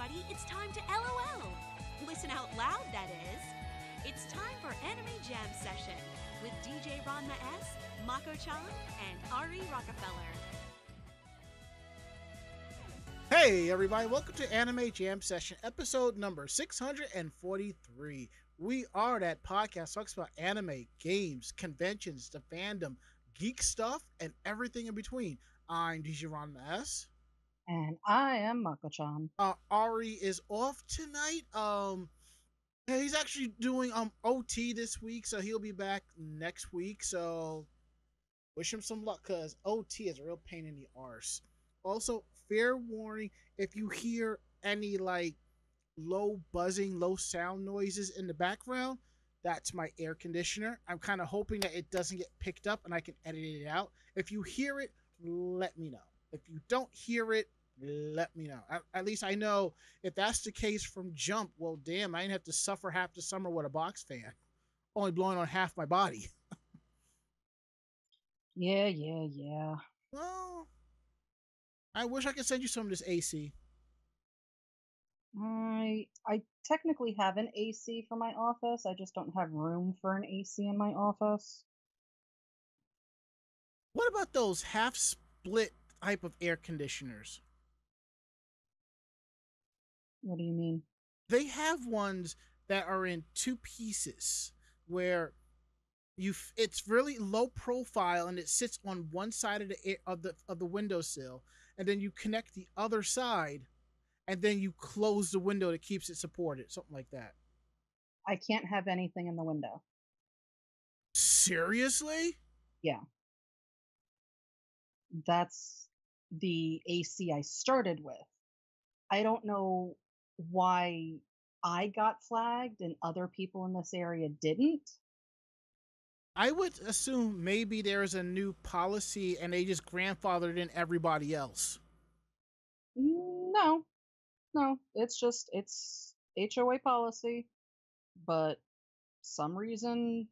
everybody, it's time to LOL. Listen out loud, that is. It's time for Anime Jam Session with DJ Ranma S, Mako-chan, and Ari Rockefeller. Hey everybody, welcome to Anime Jam Session, episode number 643. We are that podcast talks about anime, games, conventions, the fandom, geek stuff, and everything in between. I'm DJ Ranma S. And I am Mako-chan. Ari is off tonight. He's actually doing OT this week, so he'll be back next week. So wish him some luck, cause OT is a real pain in the arse. Also, fair warning, if you hear any like low buzzing, low sound noises in the background, that's my air conditioner. I'm kind of hoping that it doesn't get picked up and I can edit it out. If you hear it, let me know. If you don't hear it, let me know. At least I know if that's the case from jump, well, damn, I didn't have to suffer half the summer with a box fan, only blowing on half my body. Yeah. Well, I wish I could send you some of this AC. I technically have an AC for my office. I just don't have room for an AC in my office. What about those half split type of air conditioners? What do you mean? They have ones that are in two pieces where it's really low profile and it sits on one side of the windowsill, and then you connect the other side, and then you close the window that keeps it supported, something like that. I can't have anything in the window. Seriously? Yeah. That's the AC I started with. I don't know why I got flagged and other people in this area didn't. I would assume maybe there's a new policy and they just grandfathered in everybody else. No, it's HOA policy, but some reason,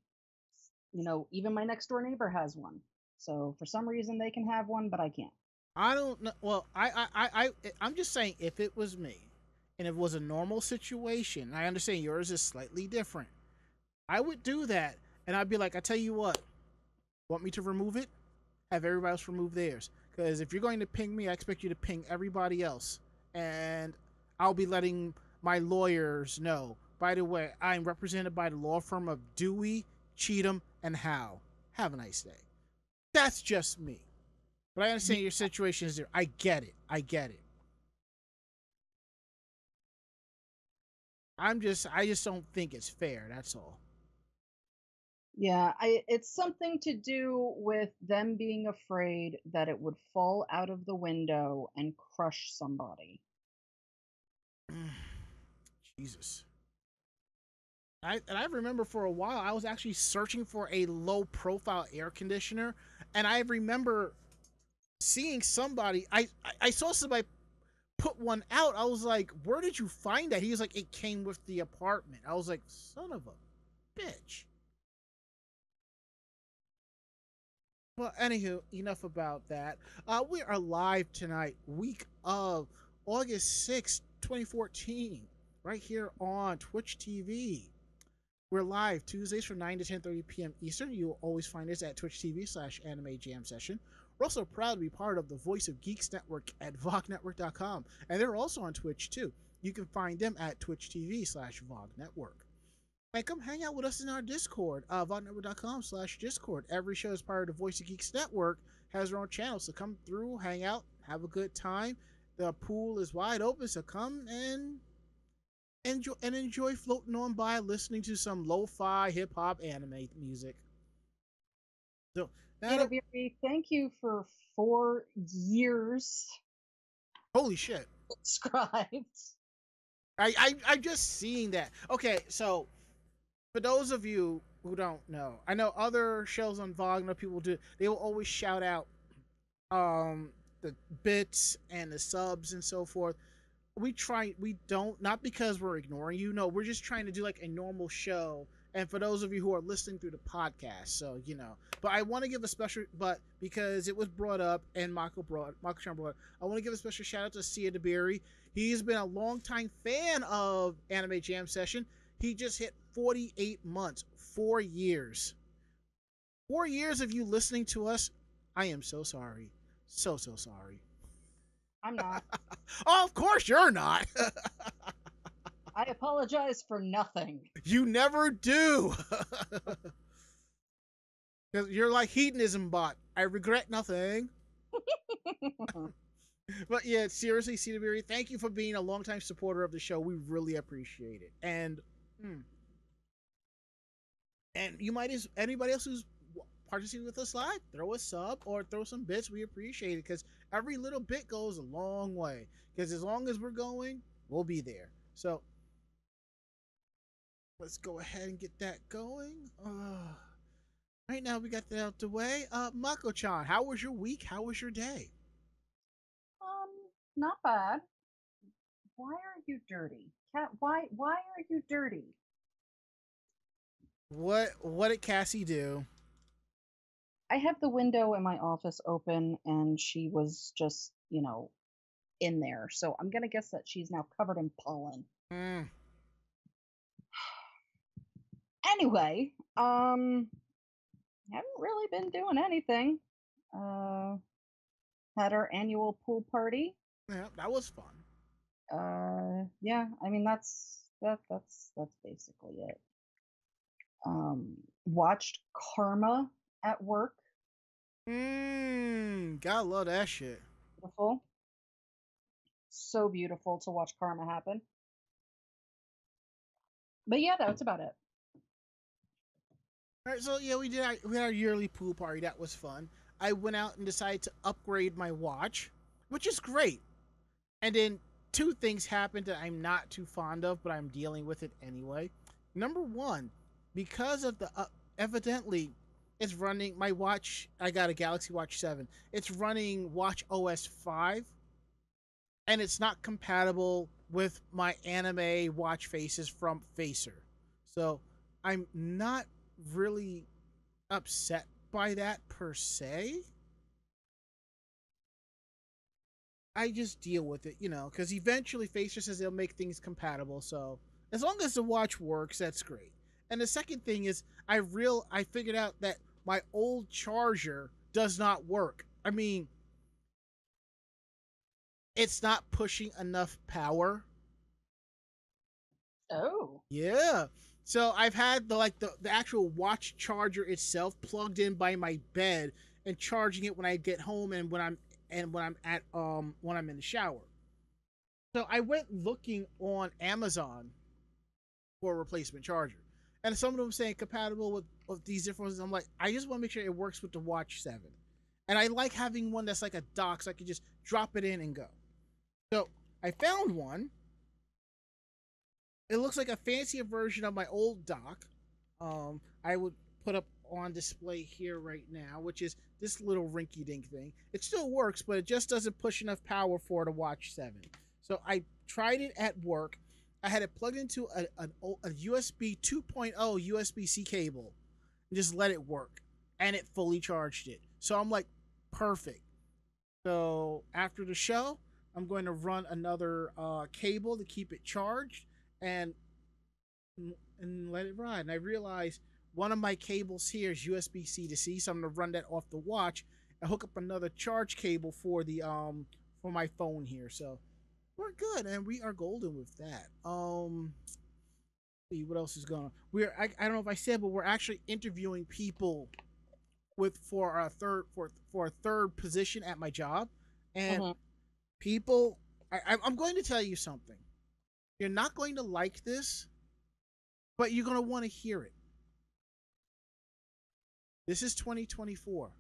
even my next door neighbor has one. So for some reason they can have one, but I can't. I don't know. Well, I'm just saying, if it was me and if it was a normal situation, I understand yours is slightly different, I would do that. And I'd be like, I tell you what, want me to remove it? Have everybody else remove theirs. Because if you're going to ping me, I expect you to ping everybody else. And I'll be letting my lawyers know. By the way, I'm represented by the law firm of Dewey, Cheatham, and Howe. Have a nice day. That's just me. But I understand your situation is there. I get it. I just don't think it's fair. That's all. Yeah, it's something to do with them being afraid that it would fall out of the window and crush somebody. Jesus. I remember for a while I was actually searching for a low profile air conditioner, and I remember seeing somebody, I saw somebody put one out. I was like, where did you find that? He was like, it came with the apartment. I was like, son of a bitch. Well, anywho, enough about that. We are live tonight, week of August 6th, 2014, right here on Twitch TV. We're live Tuesdays from 9 to 10:30 p.m. Eastern. You will always find us at Twitch TV/Anime Jam Session. We're also proud to be part of the Voice of Geeks Network at VogNetwork.com, and they're also on Twitch too. You can find them at Twitch TV/VogNetwork. And come hang out with us in our Discord, VogNetwork.com/Discord. Every show is part of the Voice of Geeks Network, has their own channel, so come through, hang out, have a good time. The pool is wide open, so come and enjoy floating on by listening to some lo-fi hip-hop anime music. So now thank you for 4 years. Holy shit. Subscribed. I'm just seeing that. Okay, so for those of you who don't know, I know other shows on Vog, people do, they will always shout out the bits and the subs and so forth. We don't, not because we're ignoring you, no, we're just trying to do like a normal show and for those of you who are listening through the podcast. So, you know, but I want to give a special, but because it was brought up and Michael Chan brought it, I want to give a special shout out to Sia DeBerry. He's been a longtime fan of Anime Jam Session. He just hit 48 months, 4 years. 4 years of you listening to us. I am so sorry. So sorry. I'm not. Oh, of course you're not. I apologize for nothing. You never do. Because you're like hedonism bot. I regret nothing. But yeah, seriously, CWB, thank you for being a longtime supporter of the show. We really appreciate it. And you might, as anybody else who's participating with us live, throw a sub or throw some bits. We appreciate it because every little bit goes a long way. Because as long as we're going, we'll be there. So let's go ahead and get that going. Right now we got that out the way. Mako-chan, how was your week? How was your day? Not bad. Why are you dirty? Cat, why are you dirty? What did Cassie do? I had the window in my office open and she was just, you know, in there. So I'm gonna guess that she's now covered in pollen. Anyway, haven't really been doing anything. Had our annual pool party. Yeah, that was fun. Yeah, I mean that's basically it. Watched Karma at work. Gotta love that shit. Beautiful. So beautiful to watch Karma happen. But yeah, that's about it. All right, so yeah, we had our yearly pool party. That was fun. I went out and decided to upgrade my watch, which is great. And then 2 things happened that I'm not too fond of, but I'm dealing with it anyway. Number 1, because of the evidently it's running my watch. I got a Galaxy Watch 7. It's running Watch OS 5, and it's not compatible with my anime watch faces from Facer. So I'm not really upset by that per se. I just deal with it, you know, because eventually Facer says they'll make things compatible. So as long as the watch works, that's great. And the second thing is I figured out that my old charger does not work. I mean, it's not pushing enough power. Oh. Yeah. So I've had the actual watch charger itself plugged in by my bed and charging it when I get home and when I'm in the shower. So I went looking on Amazon for a replacement charger. And some of them saying compatible with these different ones. I'm like, I just want to make sure it works with the Watch 7. And I like having one that's like a dock so I can just drop it in and go. So I found one. It looks like a fancier version of my old dock. I would put up on display here right now, which is this little rinky-dink thing. It still works, but it just doesn't push enough power for the Watch 7. So I tried it at work. I had it plugged into a USB 2.0 USB-C cable and just let it work. And it fully charged it. So I'm like, perfect. So after the show, I'm going to run another cable to keep it charged and let it ride. And I realized one of my cables here is USB-C to C, so I'm going to run that off the watch and hook up another charge cable for the for my phone here. So we're good, and we are golden with that. See what else is going on. I don't know if I said, but we're actually interviewing people for a third position at my job, and people. I'm going to tell you something. You're not going to like this, but you're going to want to hear it. This is 2024.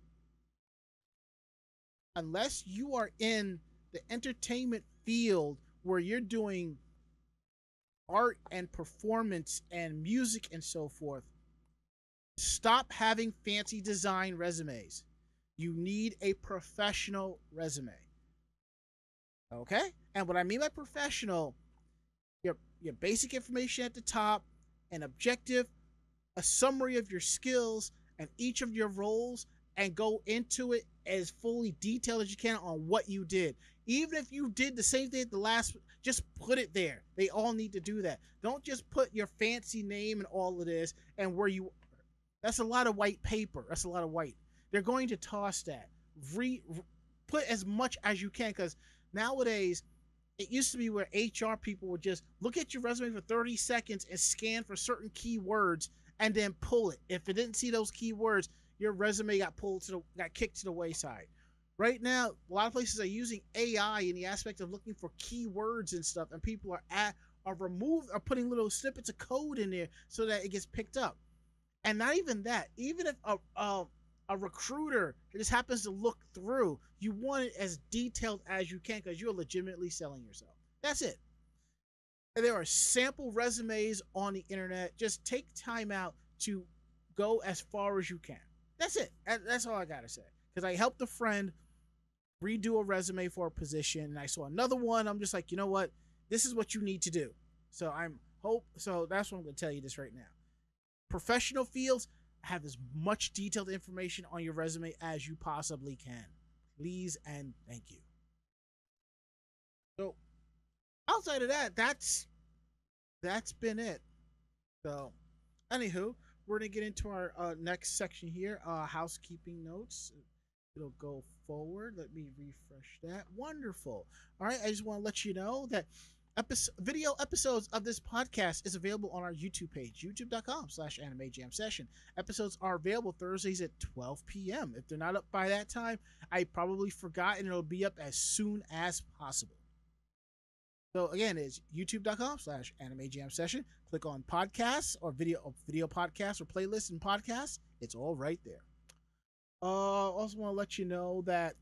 Unless you are in the entertainment field where you're doing art and performance and music and so forth, stop having fancy design resumes. You need a professional resume. Okay? And what I mean by professional, your basic information at the top, an objective, a summary of your skills and each of your roles and go into it as fully detailed as you can on what you did. Even if you did the same thing at the last, just put it there. They all need to do that. Don't just put your fancy name and all of this and where you. That's a lot of white paper. That's a lot of white. They're going to toss that. Put as much as you can, because nowadays it used to be where HR people would just look at your resume for 30 seconds and scan for certain keywords and then pull it. If it didn't see those keywords, your resume got kicked to the wayside. Right now, a lot of places are using AI in the aspect of looking for keywords and stuff, and people are putting little snippets of code in there so that it gets picked up. And not even that, even if a recruiter just happens to look through, you want it as detailed as you can because you're legitimately selling yourself. That's it. And there are sample resumes on the internet. Just take time out to go as far as you can. That's it. That's all I gotta say. Because I helped a friend redo a resume for a position, and I saw another one. I'm just like, you know what? This is what you need to do. So So that's what I'm gonna tell you this right now. Professional fields, have as much detailed information on your resume as you possibly can. Please and thank you. So outside of that, that's been it. So anywho, we're gonna get into our next section here, housekeeping notes. It'll go forward. Let me refresh that. Wonderful. All right, I just want to let you know that video episodes of this podcast is available on our YouTube page, youtube.com/anime jam session. Episodes are available Thursdays at 12 p.m. If they're not up by that time, I probably forgot, and it'll be up as soon as possible. So again, it's youtube.com/anime jam session. Click on podcasts or video podcasts or playlists and podcasts. It's all right there. Also want to let you know that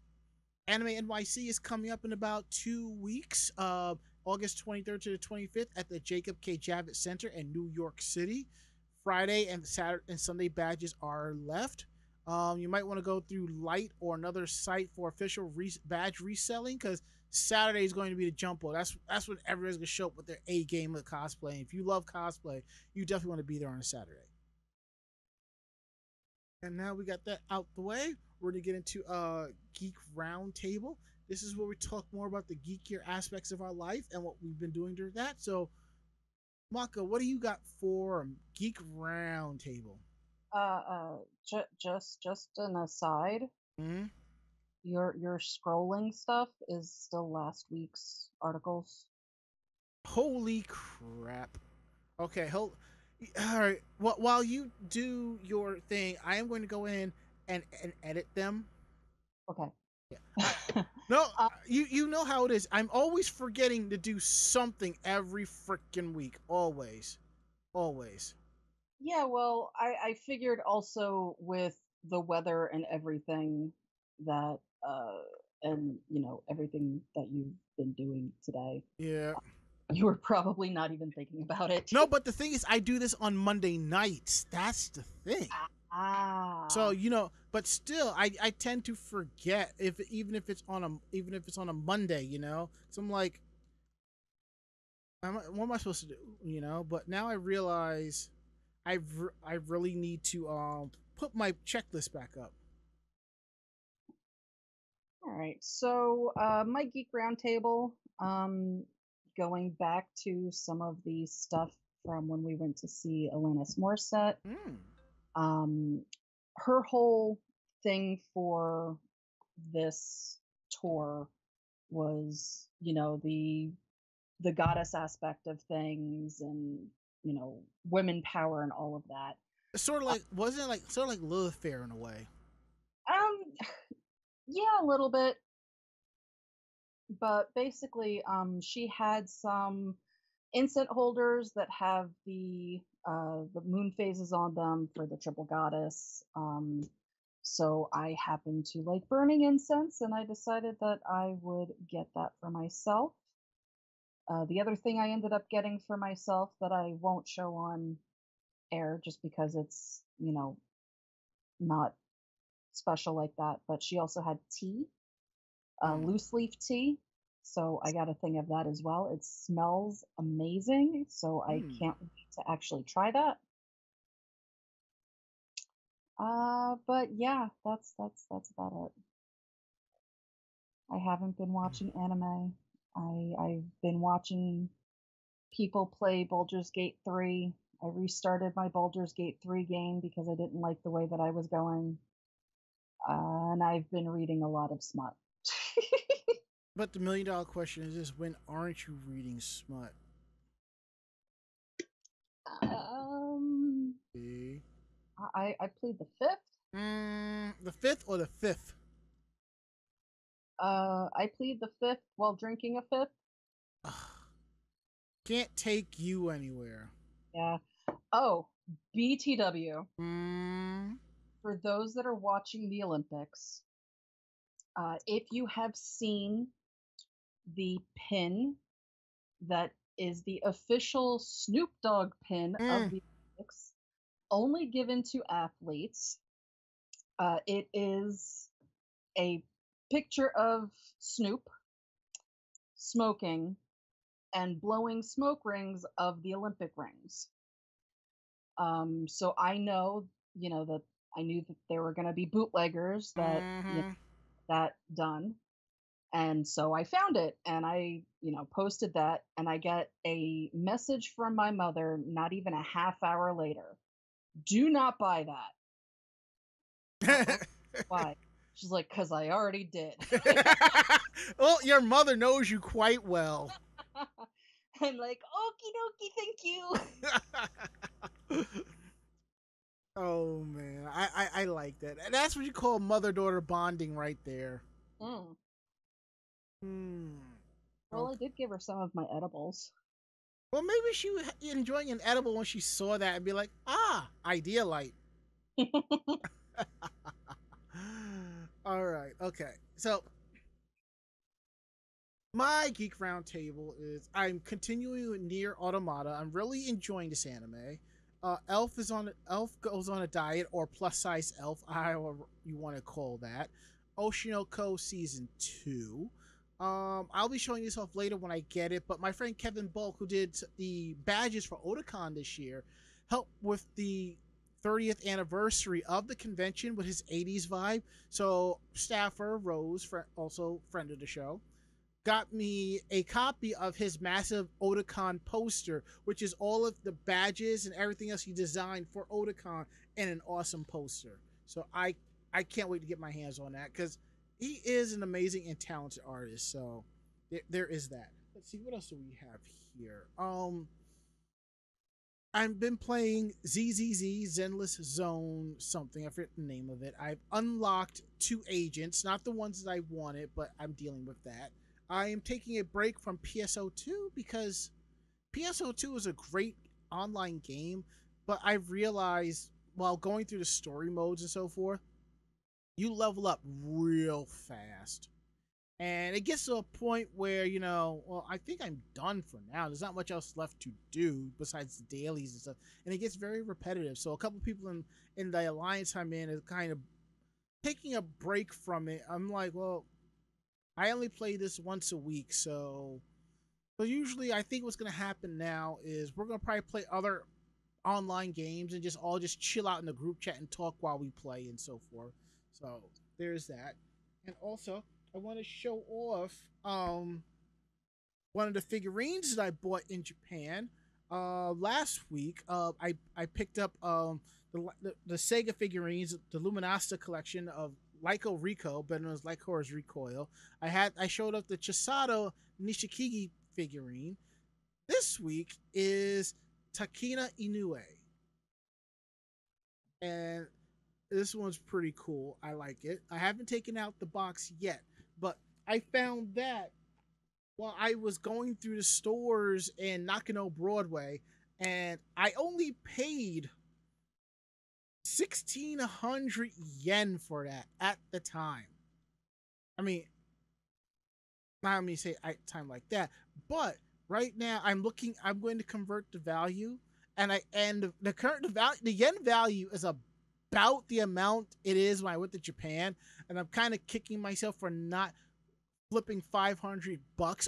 Anime NYC is coming up in about 2 weeks. August 23rd to the 25th at the Jacob K. Javits Center in New York City. Friday and Saturday and Sunday badges are left. You might want to go through Light or another site for official badge reselling, because Saturday is going to be the jumbo. That's when everybody's going to show up with their A game with cosplay. And if you love cosplay, you definitely want to be there on a Saturday. And now we got that out the way, we're going to get into Geek Roundtable. This is where we talk more about the geekier aspects of our life and what we've been doing during that. So, Mako, what do you got for Geek Roundtable? Just an aside. Mm-hmm. Your scrolling stuff is still last week's articles. Holy crap! Okay, all right. While you do your thing, I am going to go in and edit them. Okay. Yeah. No, you know how it is. I'm always forgetting to do something every freaking week. Always. Yeah, well, I figured also with the weather and everything that and everything that you've been doing today. Yeah. You were probably not even thinking about it. No, but the thing is, I do this on Monday nights. That's the thing. So but still, I tend to forget even if it's on a Monday, So I'm like, what am I supposed to do, But now I realize I really need to put my checklist back up. All right, so my Geek Roundtable, going back to some of the stuff from when we went to see Alanis Morissette. Her whole thing for this tour was, the goddess aspect of things and, women power and all of that. It's sort of like, wasn't it like sort of like Lilith Fair in a way? Yeah, a little bit. But basically, she had some incense holders that have the moon phases on them for the triple goddess. So I happened to like burning incense, and I decided that I would get that for myself. The other thing I ended up getting for myself that I won't show on air just because it's, not special like that, but she also had tea, loose leaf tea. So I got a thing of that as well. It smells amazing, so I can't wait to actually try that. But yeah, that's about it. I haven't been watching anime. I've been watching people play Baldur's Gate 3. I restarted my Baldur's Gate 3 game because I didn't like the way that I was going. And I've been reading a lot of smut. But the $1,000,000 question is when aren't you reading smut? See? I played the fifth. The fifth or the fifth? I played the fifth while drinking a fifth. Can't take you anywhere. Yeah. Oh, BTW. Mm. For those that are watching the Olympics, if you have seen the pin that is the official Snoop Dogg pin of the Olympics, only given to athletes, it is a picture of Snoop smoking and blowing smoke rings of the Olympic rings. So I know, that I knew that there were going to be bootleggers that that done, and so I found it and I, posted that, and I get a message from my mother not even a half hour later. Do not buy that. Why? She's like, because I already did. Well, your mother knows you quite well. I'm like, okie dokie, thank you. Oh man, I like that. That's what you call mother-daughter bonding right there. Well, Okay. I did give her some of my edibles. Well, maybe she was enjoying an edible when she saw that and be like, Idealite. All right, okay. So my Geek Roundtable is I'm continuing with Nier Automata. I'm really enjoying this anime. Elf goes on a diet, or plus size elf, however you want to call that. Oshinoko season 2. I'll be showing this off later when I get it, but my friend Kevin Bulk, who did the badges for Otakon this year, helped with the 30th anniversary of the convention with his 80s vibe. So staffer Rose, also friend of the show, got me a copy of his massive Otakon poster, which is all of the badges and everything else he designed for Otakon in an awesome poster. So I can't wait to get my hands on that because he is an amazing and talented artist. So there is that. Let's see, what else do we have here? I've been playing ZZZ Zenless Zone something. I forget the name of it. I've unlocked 2 agents, not the ones that I wanted, but I'm dealing with that. I am taking a break from PSO2 because PSO2 is a great online game, but I've realized while going through the story modes and so forth, you level up real fast. And it gets to a point where, I think I'm done for now. There's not much else left to do besides the dailies and stuff. And it gets very repetitive. So a couple people in the alliance I'm in is kind of taking a break from it. I'm like, well, I only play this once a week, so usually I think what's gonna happen now is we're gonna probably play other online games and just chill out in the group chat and talk while we play and so forth. So there's that. And also I want to show off one of the figurines that I bought in Japan last week. I picked up the Sega figurines, the Luminasta collection of Lyco Rico, better known as Lyco's Recoil. I showed up the Chisato Nishikigi figurine. This week is Takina Inoue. And this one's pretty cool. I like it. I haven't taken out the box yet, but I found that while I was going through the stores in Nakano Broadway, and I only paid 1,600 yen for that at the time. I mean, not let me say at time like that, but right now I'm going to convert the value, and the yen value is about the amount it is when I went to Japan, and I'm kind of kicking myself for not flipping $500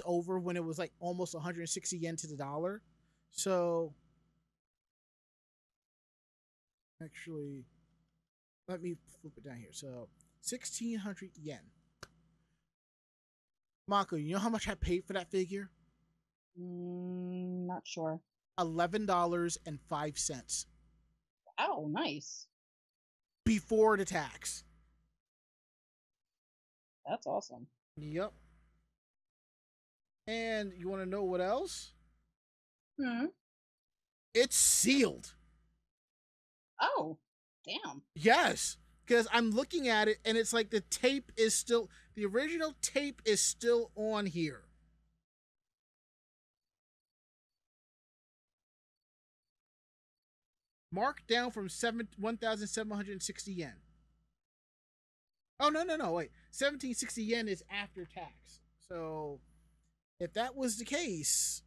over when it was like almost 160 yen to the dollar. So actually, let me flip it down here. So 1,600 yen. Mako, you know how much I paid for that figure? Not sure. $11.05 Oh, nice. before the tax. That's awesome. Yep. And you want to know what else? Hmm. It's sealed. Oh, damn. Yes, because I'm looking at it and it's like the tape is still, the original tape is still on here. Marked down from 1,760 yen. Oh, no, wait. 1,760 yen is after tax. So if that was the case,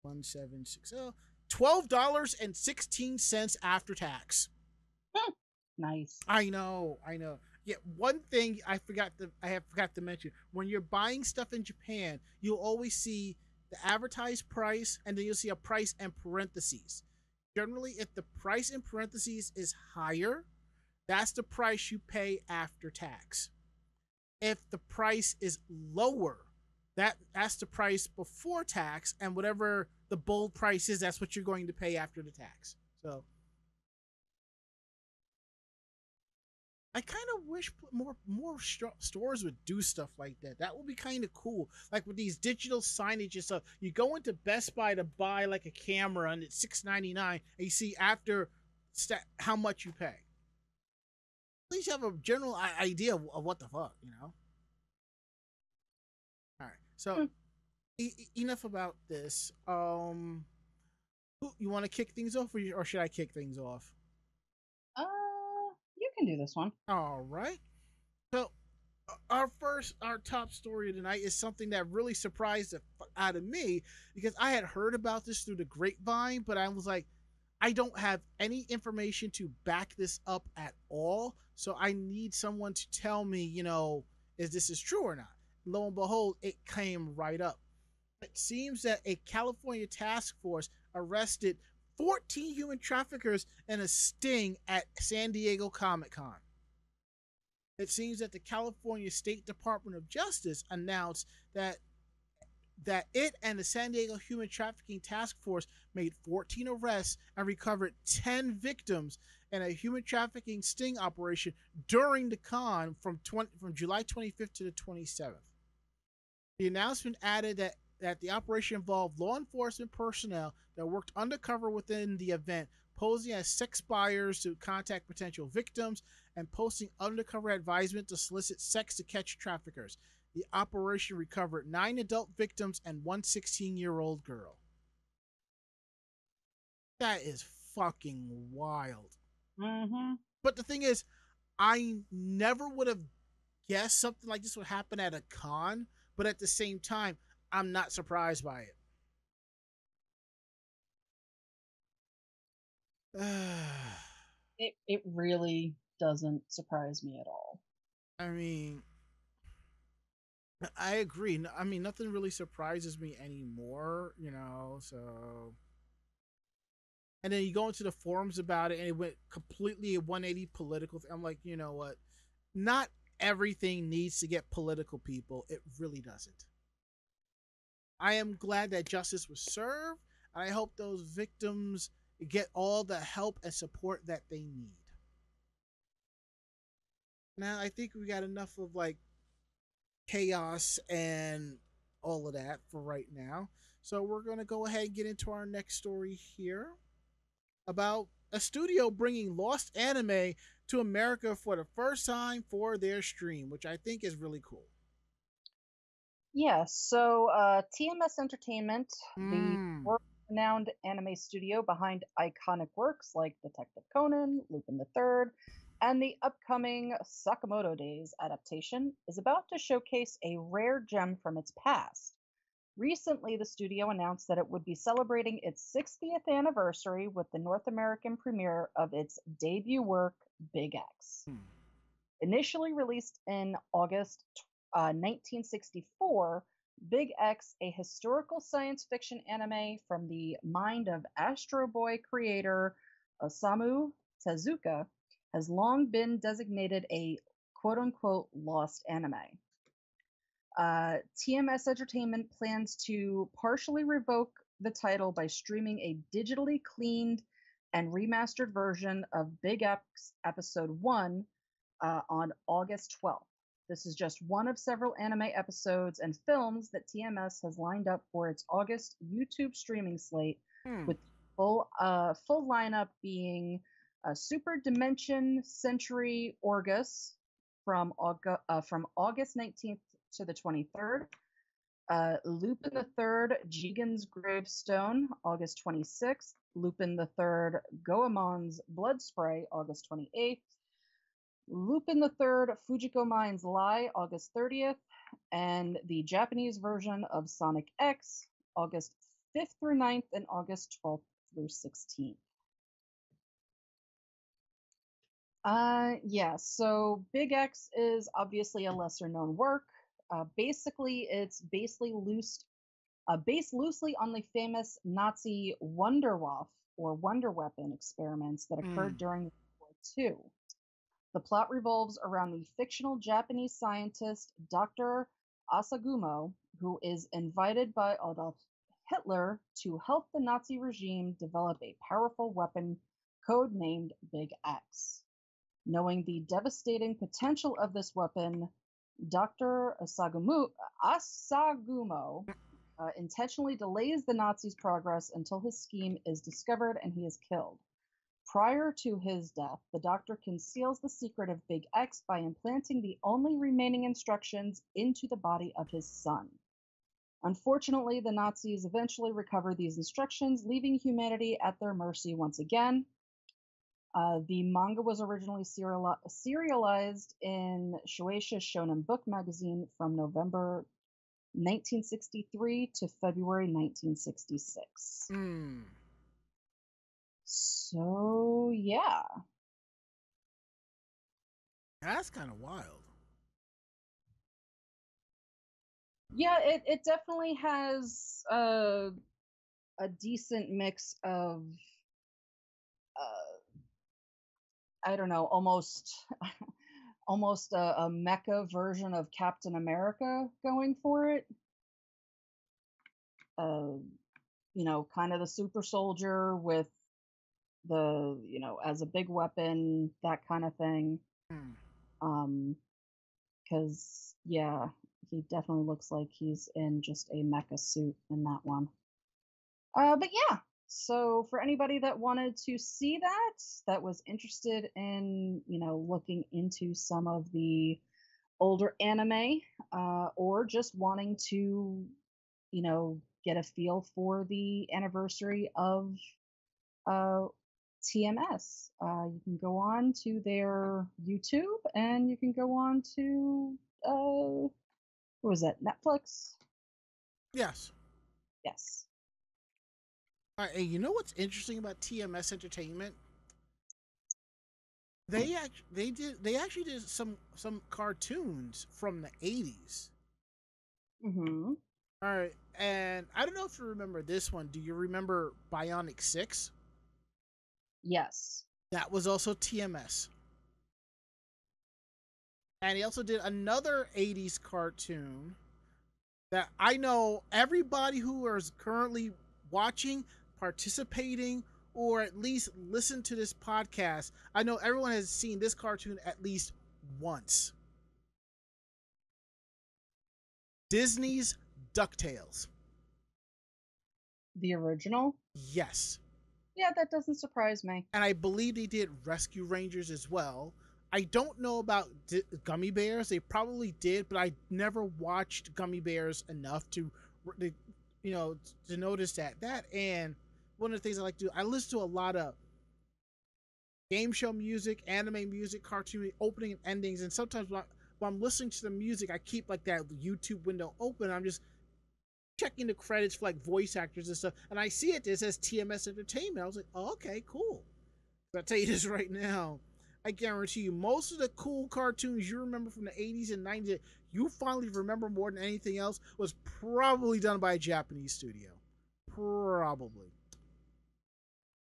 1,760, $12.16 after tax. Nice. I know. Yeah, one thing I have forgot to mention. When you're buying stuff in Japan, you'll always see the advertised price and then you'll see a price in parentheses. Generally, if the price in parentheses is higher, that's the price you pay after tax. If the price is lower, that's the price before tax, and whatever the bold price is, that's what you're going to pay after the tax. So I kind of wish more stores would do stuff like that. That would be kind of cool. Like with these digital signage and stuff. You go into Best Buy to buy like a camera and it's $6.99, and you see after how much you pay. At least you have a general idea of what the fuck, you know. All right, so enough about this. You want to kick things off, or should I kick things off? You can do this one. All right. So our top story tonight is something that really surprised the fuck out of me, because I had heard about this through the grapevine, but I was like, I don't have any information to back this up at all. So I need someone to tell me, is this is true or not? Lo and behold, it came right up. It seems that a California task force arrested 14 human traffickers in a sting at San Diego Comic-Con. It seems that the California State Department of Justice announced that it and the San Diego Human Trafficking Task Force made 14 arrests and recovered 10 victims in a human trafficking sting operation during the con from July 25th to the 27th. The announcement added that the operation involved law enforcement personnel that worked undercover within the event, posing as sex buyers to contact potential victims and posting undercover advisement to solicit sex to catch traffickers. The operation recovered 9 adult victims and one 16-year-old girl. That is fucking wild. Mm-hmm. But the thing is, I never would have guessed something like this would happen at a con, but at the same time, I'm not surprised by it. It really doesn't surprise me at all. I mean, I agree. I mean, nothing really surprises me anymore, so. And then you go into the forums about it, and it went completely 180 political. I'm like, you know what? Not everything needs to get political, people. It really doesn't. I am glad that justice was served, and I hope those victims get all the help and support that they need. Now, I think we got enough of chaos and all of that for right now. So we're going to go ahead and get into our next story here about a studio bringing lost anime to America for the first time for their stream, which I think is really cool. Yeah, so TMS Entertainment, the world-renowned anime studio behind iconic works like Detective Conan, Lupin the Third, and the upcoming Sakamoto Days adaptation, is about to showcase a rare gem from its past. Recently, the studio announced that it would be celebrating its 60th anniversary with the North American premiere of its debut work, Big X. Initially released in August 1964, Big X, a historical science fiction anime from the mind of Astro Boy creator Osamu Tezuka, has long been designated a quote-unquote lost anime. TMS Entertainment plans to partially revoke the title by streaming a digitally cleaned and remastered version of Big X Episode 1 on August 12th. This is just one of several anime episodes and films that TMS has lined up for its August YouTube streaming slate, with full lineup being Super Dimension Century Orgus from August 19th to the 23rd. Lupin the Third, Jigen's Gravestone, August 26th. Lupin the Third, Goemon's Blood Spray, August 28th. Lupin the Third, Fujiko Mind's Lie, August 30th. And the Japanese version of Sonic X, August 5th through 9th and August 12th through 16th. Yeah, so Big X is obviously a lesser known work. Basically, it's based loosely on the famous Nazi Wunderwaffe or Wonder Weapon experiments that occurred during World War II. The plot revolves around the fictional Japanese scientist Dr. Asagumo, who is invited by Adolf Hitler to help the Nazi regime develop a powerful weapon codenamed Big X. Knowing the devastating potential of this weapon, Dr. Asagumo intentionally delays the Nazis' progress until his scheme is discovered and he is killed. Prior to his death, the doctor conceals the secret of Big X by implanting the only remaining instructions into the body of his son. Unfortunately, the Nazis eventually recover these instructions, leaving humanity at their mercy once again. The manga was originally serialized in Shueisha Shonen Book magazine from November 1963 to February 1966. So, yeah. That's kind of wild. Yeah, it definitely has a decent mix of I don't know, almost a mecha version of Captain America going for it. You know, kind of the super soldier with the, you know, as a big weapon, that kind of thing. Because, yeah, he definitely looks like he's in just a mecha suit in that one. But yeah, so for anybody that wanted to see that was interested in, you know, looking into some of the older anime, or just wanting to, you know, get a feel for the anniversary of TMS, you can go on to their YouTube and you can go on to, what was that, Netflix? Yes. Yes. All right, and you know what's interesting about TMS Entertainment? They actually did some cartoons from the 80s. Mm-hmm. All right, and I don't know if you remember this one. Do you remember Bionic 6? Yes. That was also TMS. And he also did another 80s cartoon that I know everybody who is currently watching, participating, or at least listen to this podcast, I know everyone has seen this cartoon at least once. Disney's DuckTales. The original? Yes. Yeah, that doesn't surprise me. And I believe they did Rescue Rangers as well. I don't know about Gummy Bears. They probably did, but I never watched Gummy Bears enough to, you know, to notice that. That and one of the things I like to do, I listen to a lot of game show music, anime music, cartoon opening and endings, and sometimes when I'm listening to the music, I keep like that YouTube window open. I'm just checking the credits for like voice actors and stuff, and I see it says TMS Entertainment. I was like, oh, okay, cool. But I'll tell you this right now, I guarantee you, most of the cool cartoons you remember from the 80s and 90s that you finally remember more than anything else was probably done by a Japanese studio. Probably.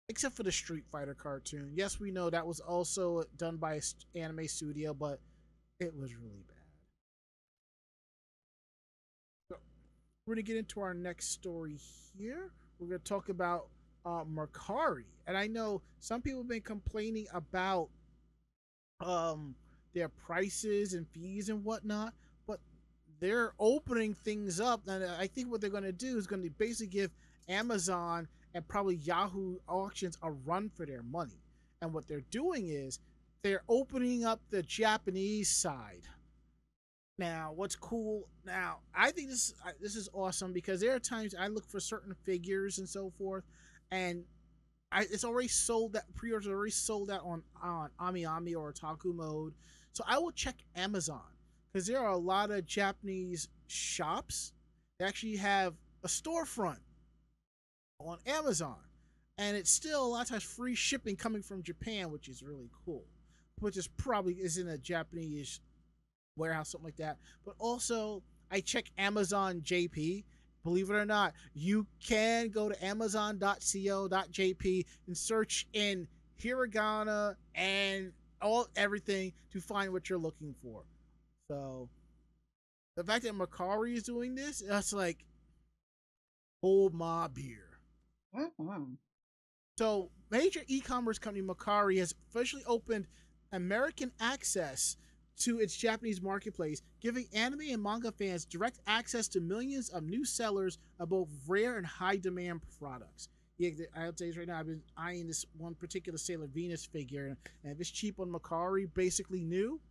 except for the Street Fighter cartoon. Yes, we know that was also done by an anime studio, but it was really bad. So we're gonna get into our next story here. We're gonna talk about Mercari, and I know some people have been complaining about um, their prices and fees and whatnot, but they're opening things up, and I think what they're going to do is going to basically give Amazon and probably Yahoo auctions a run for their money. And what they're doing is they're opening up the Japanese side. Now, what's cool? Now, I think this is awesome because there are times I look for certain figures and so forth, and it's already sold. That pre-orders already sold out on Ami or Otaku mode. So I will check Amazon because there are a lot of Japanese shops that actually have a storefront on Amazon, and it's still a lot of times free shipping coming from Japan, which is really cool. Which is probably is in a Japanese warehouse, something like that. But also, I check Amazon JP. Believe it or not, you can go to amazon.co.jp and search in hiragana and everything to find what you're looking for. So the fact that Mercari is doing this, that's like, hold my beer. Mm-hmm. So major e-commerce company Mercari has officially opened American access to its Japanese marketplace, giving anime and manga fans direct access to millions of new sellers of both rare and high demand products. Yeah, I'll tell you right now, I've been eyeing this one particular Sailor Venus figure, and if it's cheap on Mercari, basically new,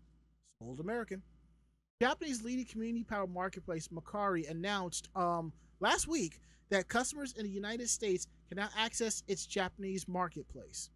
sold American. Japanese leading community-powered marketplace Mercari announced last week that customers in the United States can now access its Japanese marketplace.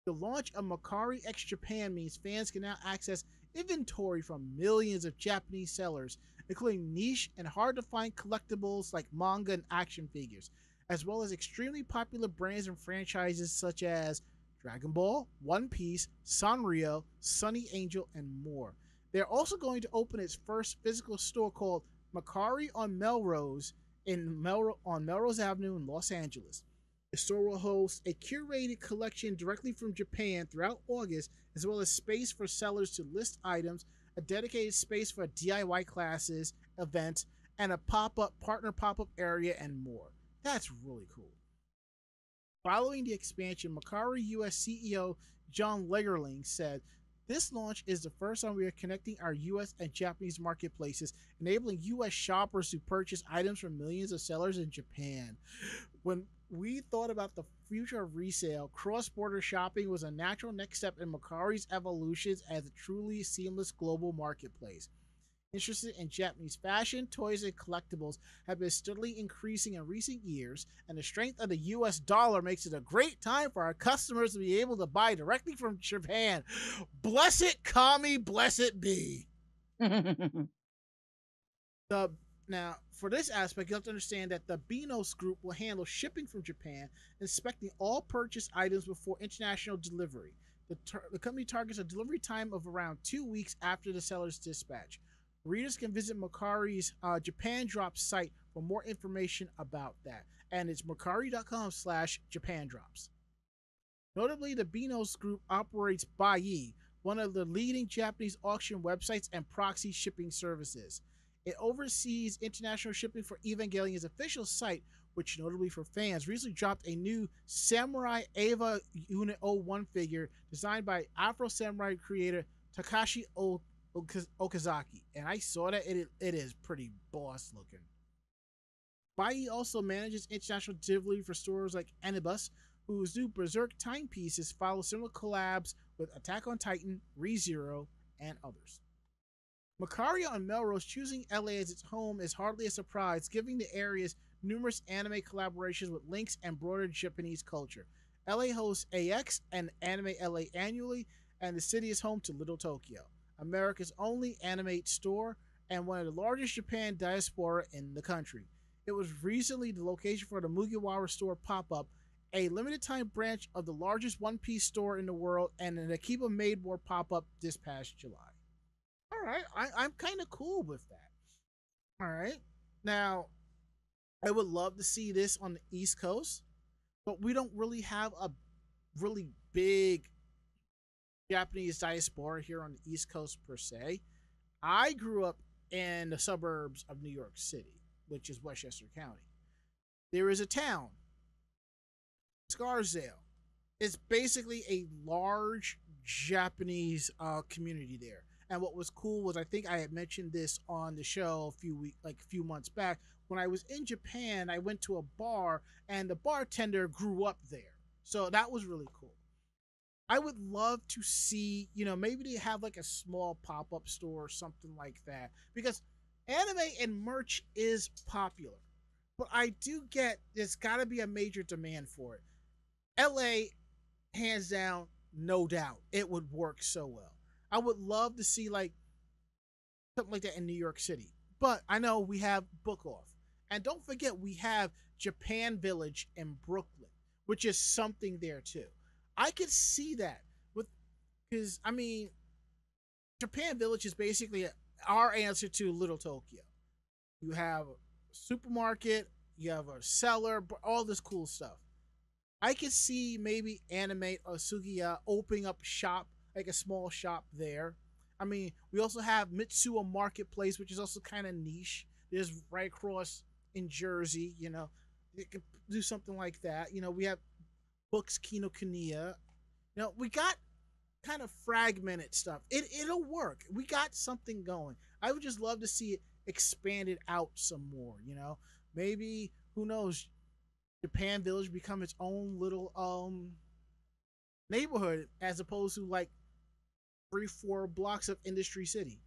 The launch of Mercari X Japan means fans can now access inventory from millions of Japanese sellers, including niche and hard-to-find collectibles like manga and action figures, as well as extremely popular brands and franchises such as Dragon Ball, One Piece, Sanrio, Sunny Angel, and more. They're also going to open its first physical store called Mercari on Melrose on Melrose Avenue in Los Angeles. The store will host a curated collection directly from Japan throughout August, as well as space for sellers to list items, a dedicated space for DIY classes, events, and a partner pop-up area, and more. That's really cool. Following the expansion, Mercari US CEO John Lagerling said, "This launch is the first time we are connecting our US and Japanese marketplaces, enabling US shoppers to purchase items from millions of sellers in Japan. When we thought about the future of resale, cross-border shopping was a natural next step in Mercari's evolutions as a truly seamless global marketplace. Interest in Japanese fashion, toys, and collectibles have been steadily increasing in recent years, and the strength of the US dollar makes it a great time for our customers to be able to buy directly from Japan. Bless it, Kami, bless it be." Now, for this aspect, you have to understand that the Benos Group will handle shipping from Japan, inspecting all purchased items before international delivery. The company targets a delivery time of around 2 weeks after the seller's dispatch. Readers can visit Mercari's Japan Drops site for more information about that, and it's mercari.com/Japan Drops. Notably, the Benos Group operates Buyee, one of the leading Japanese auction websites and proxy shipping services. It oversees international shipping for Evangelion's official site, which, notably for fans, recently dropped a new Samurai Eva Unit 01 figure designed by Afro Samurai creator Takashi Okazaki. And I saw that it is pretty boss looking. Buyee also manages international delivery for stores like Anibus, whose new Berserk timepieces follow similar collabs with Attack on Titan, ReZero, and others. Mercari on Melrose choosing LA as its home is hardly a surprise, given the area's numerous anime collaborations with links and broader Japanese culture. LA hosts AX and Anime LA annually, and the city is home to Little Tokyo, America's only anime store and one of the largest Japan diaspora in the country. It was recently the location for the Mugiwara store pop-up, a limited-time branch of the largest One Piece store in the world, and an Akiba Made War pop-up this past July. All right, I'm kind of cool with that. All right, now I would love to see this on the East Coast, but we don't really have a really big Japanese diaspora here on the East Coast per se. I grew up in the suburbs of New York City, which is Westchester County. There is a town, Scarsdale. It's basically a large Japanese community there. And what was cool was I think I had mentioned this on the show a few months back. When I was in Japan, I went to a bar and the bartender grew up there. So that was really cool. I would love to see, maybe they have like a small pop up store or something like that because anime and merch is popular. But I do get there's got to be a major demand for it. LA, hands down, no doubt, it would work so well. I would love to see like something like that in New York City. But I know we have Book Off. And don't forget, we have Japan Village in Brooklyn, which is something there too. I could see that with because I mean Japan Village is basically our answer to Little Tokyo. You have a supermarket, you have a cellar, all this cool stuff. I could see maybe Animate or Sugiya opening up shop, like a small shop there. I mean, we also have Mitsuo Marketplace, which is also kind of niche. There's right across in Jersey, they could do something like that. We have Books Kino Kuniya. We got kind of fragmented stuff. It'll work. We got something going. I would just love to see it expanded out some more. Maybe who knows? Japan Village become its own little neighborhood as opposed to like 3-4 blocks of Industry City.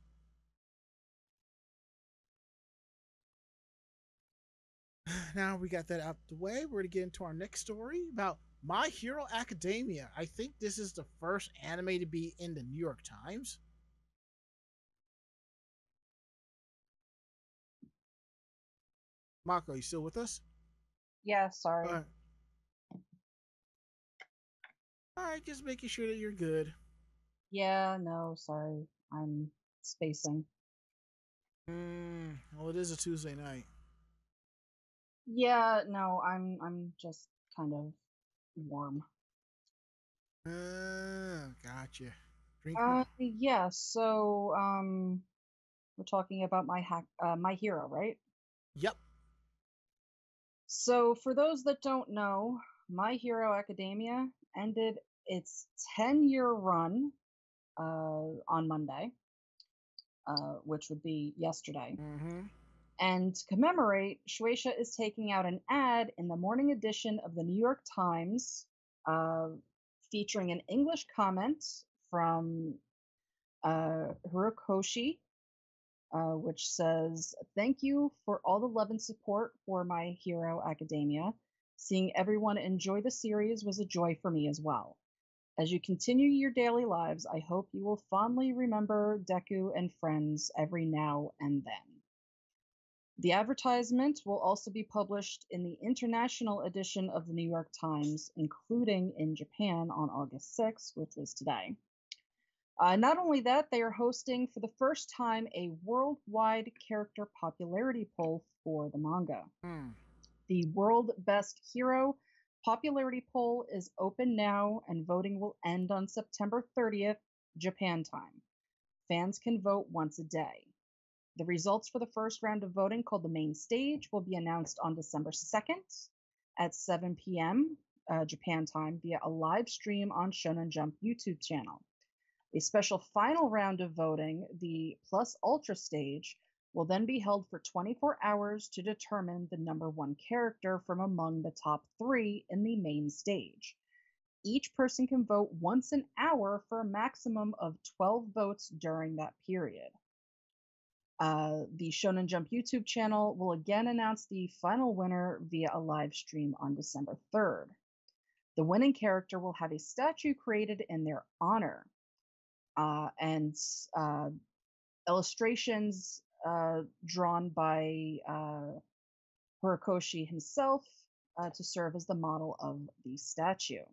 Now we got that out the way. We're gonna get into our next story about My Hero Academia. I think this is the first anime to be in the New York Times. Mako, you still with us? Yeah, sorry. All right, just making sure that you're good. Yeah, no, sorry. I'm spacing. Well, it is a Tuesday night. Yeah, no, I'm just kind of warm. Gotcha. Drink Yeah, so we're talking about My Hero, right? Yep. So for those that don't know, My Hero Academia ended its 10-year run on Monday, which would be yesterday. Mm-hmm. And to commemorate, Shueisha is taking out an ad in the morning edition of the New York Times featuring an English comment from Hirokoshi, which says, "Thank you for all the love and support for My Hero Academia. Seeing everyone enjoy the series was a joy for me as well. As you continue your daily lives, I hope you will fondly remember Deku and friends every now and then." The advertisement will also be published in the international edition of the New York Times, including in Japan on August 6th, which was today. Not only that, they are hosting for the first time a worldwide character popularity poll for the manga. The World Best Hero popularity poll is open now, and voting will end on September 30th, Japan time. Fans can vote once a day. The results for the first round of voting, called the main stage, will be announced on December 2nd at 7 p.m. Japan time via a live stream on Shonen Jump YouTube channel. A special final round of voting, the Plus Ultra stage, will then be held for 24 hours to determine the number one character from among the top 3 in the main stage. Each person can vote once an hour for a maximum of 12 votes during that period. The Shonen Jump YouTube channel will again announce the final winner via a live stream on December 3rd. The winning character will have a statue created in their honor, and illustrations drawn by Horikoshi himself to serve as the model of the statue.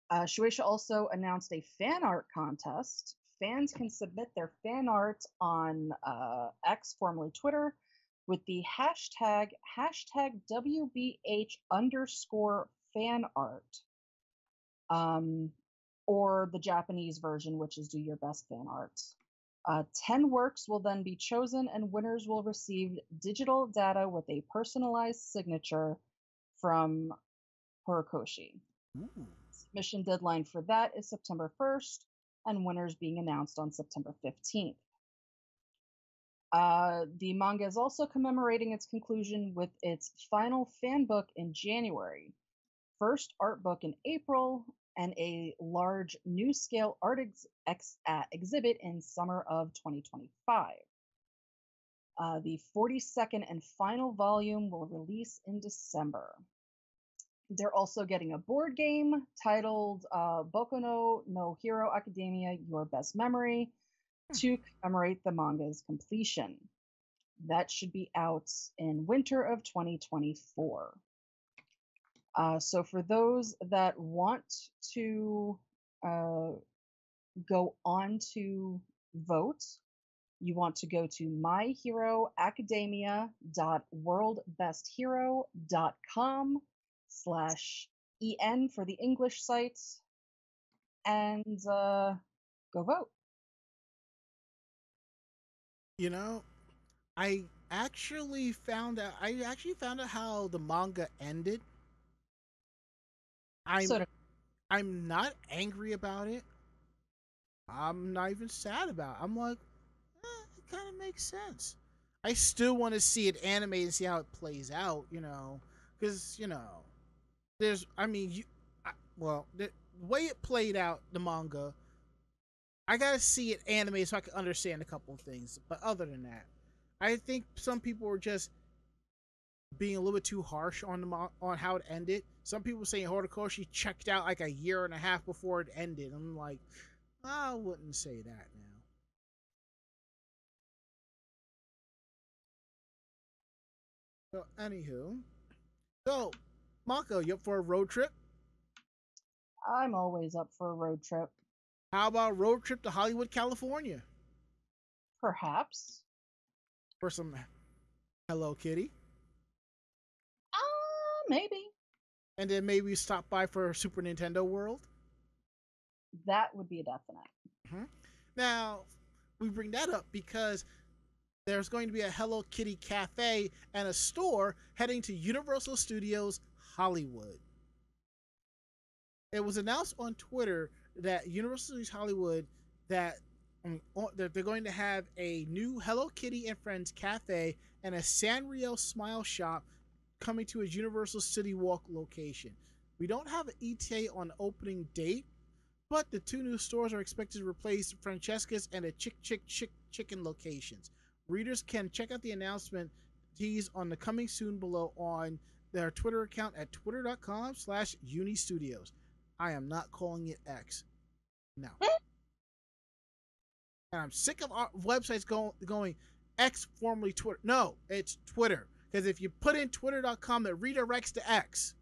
Shueisha also announced a fan art contest. Fans can submit their fan art on X, formerly Twitter, with the hashtag WBH_fan art. um, or the Japanese version, which is do your best fan art. 10 works will then be chosen, and winners will receive digital data with a personalized signature from Horikoshi. Ooh. Submission deadline for that is September 1st, and winners being announced on September 15th. The manga is also commemorating its conclusion with its final fan book in January, first art book in April, and a large new scale art exhibit in summer of 2025. The 42nd and final volume will release in December. They're also getting a board game titled Boku no Hero Academia Your Best Memory to commemorate the manga's completion. That should be out in winter of 2024. So for those that want to go on to vote, you want to go to myheroacademia.worldbesthero.com/en for the English site, and go vote. You know, I actually found out. How the manga ended. So I'm not angry about it. I'm not even sad about it. I'm like, it kind of makes sense. I still want to see it animated and see how it plays out, because there's, I mean, the way it played out, the manga, I gotta see it animated so I can understand a couple of things. But other than that, I think some people were just being a little bit too harsh on how it ended. Some people saying Horikoshi checked out like a year and a half before it ended. I'm like, I wouldn't say that now. So, anywho, Mako, you up for a road trip? I'm always up for a road trip. How about a road trip to Hollywood, California? Perhaps. For some Hello Kitty? Maybe. And then maybe stop by for Super Nintendo World? That would be a definite. Mm-hmm. Now, we bring that up because there's going to be a Hello Kitty cafe and a store heading to Universal Studios Hollywood. It was announced on Twitter that Universal Studios Hollywood that they're going to have a new Hello Kitty and Friends cafe and a Sanrio Smile Shop coming to its Universal City Walk location. We don't have an ETA on opening date, but the two new stores are expected to replace Francesca's and the Chicken locations. Readers can check out the announcement teased on the coming soon below on their Twitter account at twitter.com/unistudios. I am not calling it X. No. And I'm sick of our websites going X formerly Twitter. No, it's Twitter. Because if you put in twitter.com, it redirects to X.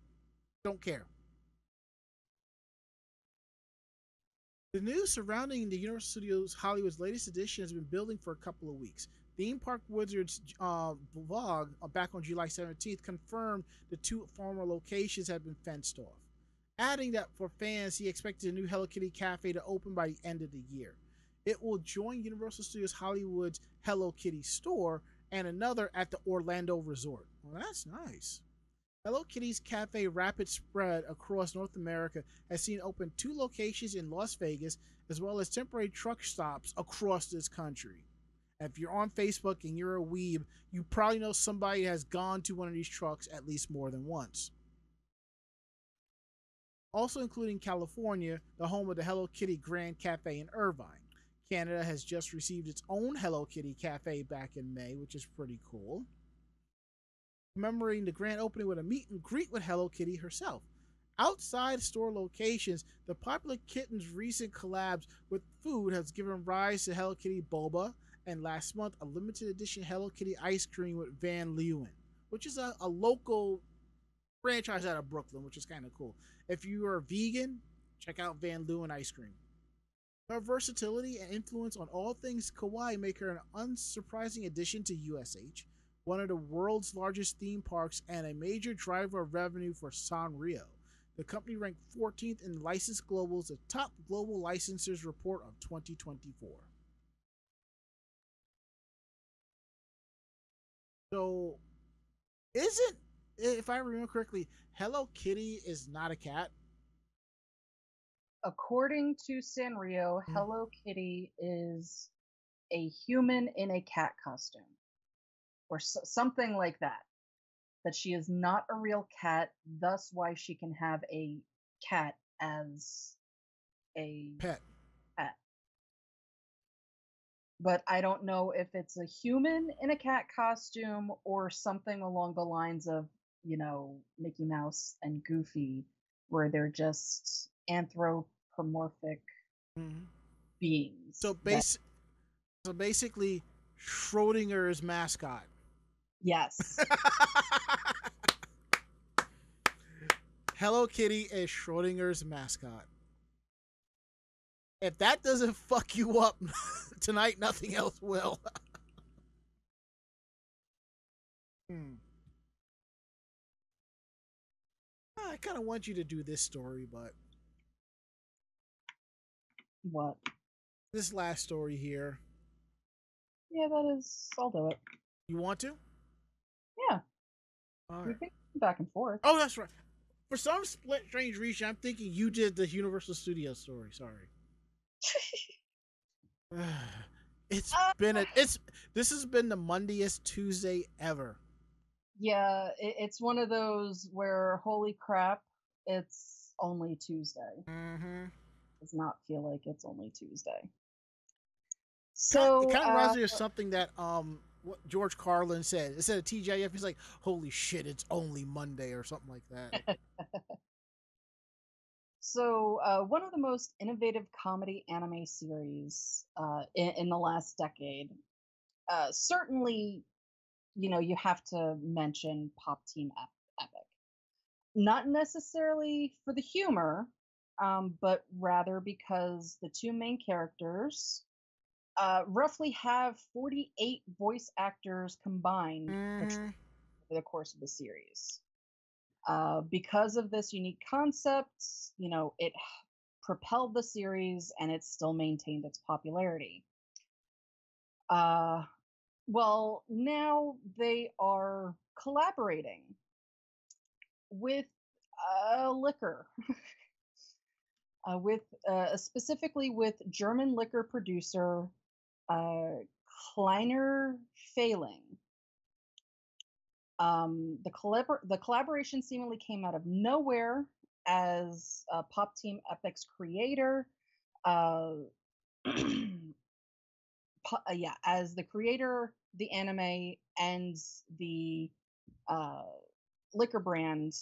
Don't care. The news surrounding the Universal Studios Hollywood's latest edition has been building for a couple of weeks. Theme Park Wizards blog back on July 17th confirmed the two former locations had been fenced off, adding that for fans, he expected a new Hello Kitty cafe to open by the end of the year. It will join Universal Studios Hollywood's Hello Kitty store and another at the Orlando Resort. Well, that's nice. Hello Kitty's cafe rapid spread across North America has seen open 2 locations in Las Vegas, as well as temporary truck stops across this country. If you're on Facebook and you're a weeb, you probably know somebody has gone to one of these trucks at least more than once. Also including California, the home of the Hello Kitty Grand Cafe in Irvine. Canada has just received its own Hello Kitty cafe back in May, which is pretty cool. Commemorating the grand opening with a meet and greet with Hello Kitty herself. Outside store locations, the popular kitten's recent collabs with food has given rise to Hello Kitty Boba, and last month a limited edition Hello Kitty ice cream with Van Leeuwen, which is a local franchise out of Brooklyn, which is kind of cool. If you are vegan, check out Van Leeuwen ice cream. Her versatility and influence on all things kawaii make her an unsurprising addition to USH, one of the world's largest theme parks and a major driver of revenue for Sanrio. The company ranked 14th in License Global's the top global licensors report of 2024. So, isn't, if I remember correctly, Hello Kitty is not a cat? According to Sanrio, Hello Kitty is a human in a cat costume, or something like that. That she is not a real cat, thus why she can have a cat as a Pet. But I don't know if it's a human in a cat costume or something along the lines of, Mickey Mouse and Goofy, where they're just anthropomorphic beings. So basically, Schrodinger's mascot. Yes. Hello Kitty is Schrodinger's mascot. If that doesn't fuck you up tonight, nothing else will. I kind of want you to do this story, but... What? This last story here. Yeah, I'll do it. You want to? Yeah. All We right. can go back and forth. Oh, that's right. For some strange reason, I'm thinking you did the Universal Studios story. Sorry. This has been the Mondayest Tuesday ever. Yeah, it's one of those where, holy crap, it's only Tuesday. Does not feel like it's only Tuesday. So it kind of reminds me of something that what George Carlin said. Instead of TJF, he's like, "Holy shit, it's only Monday" or something like that. So one of the most innovative comedy anime series in the last decade. Certainly, you have to mention Pop Team Epic. Not necessarily for the humor, but rather because the two main characters roughly have 48 voice actors combined over the course of the series. Because of this unique concept, it propelled the series and it still maintained its popularity. Well, now they are collaborating with liquor, specifically with German liquor producer Kleiner Failing. The collaboration seemingly came out of nowhere as Pop Team Epic's creator, as the creator, the anime, and the liquor brand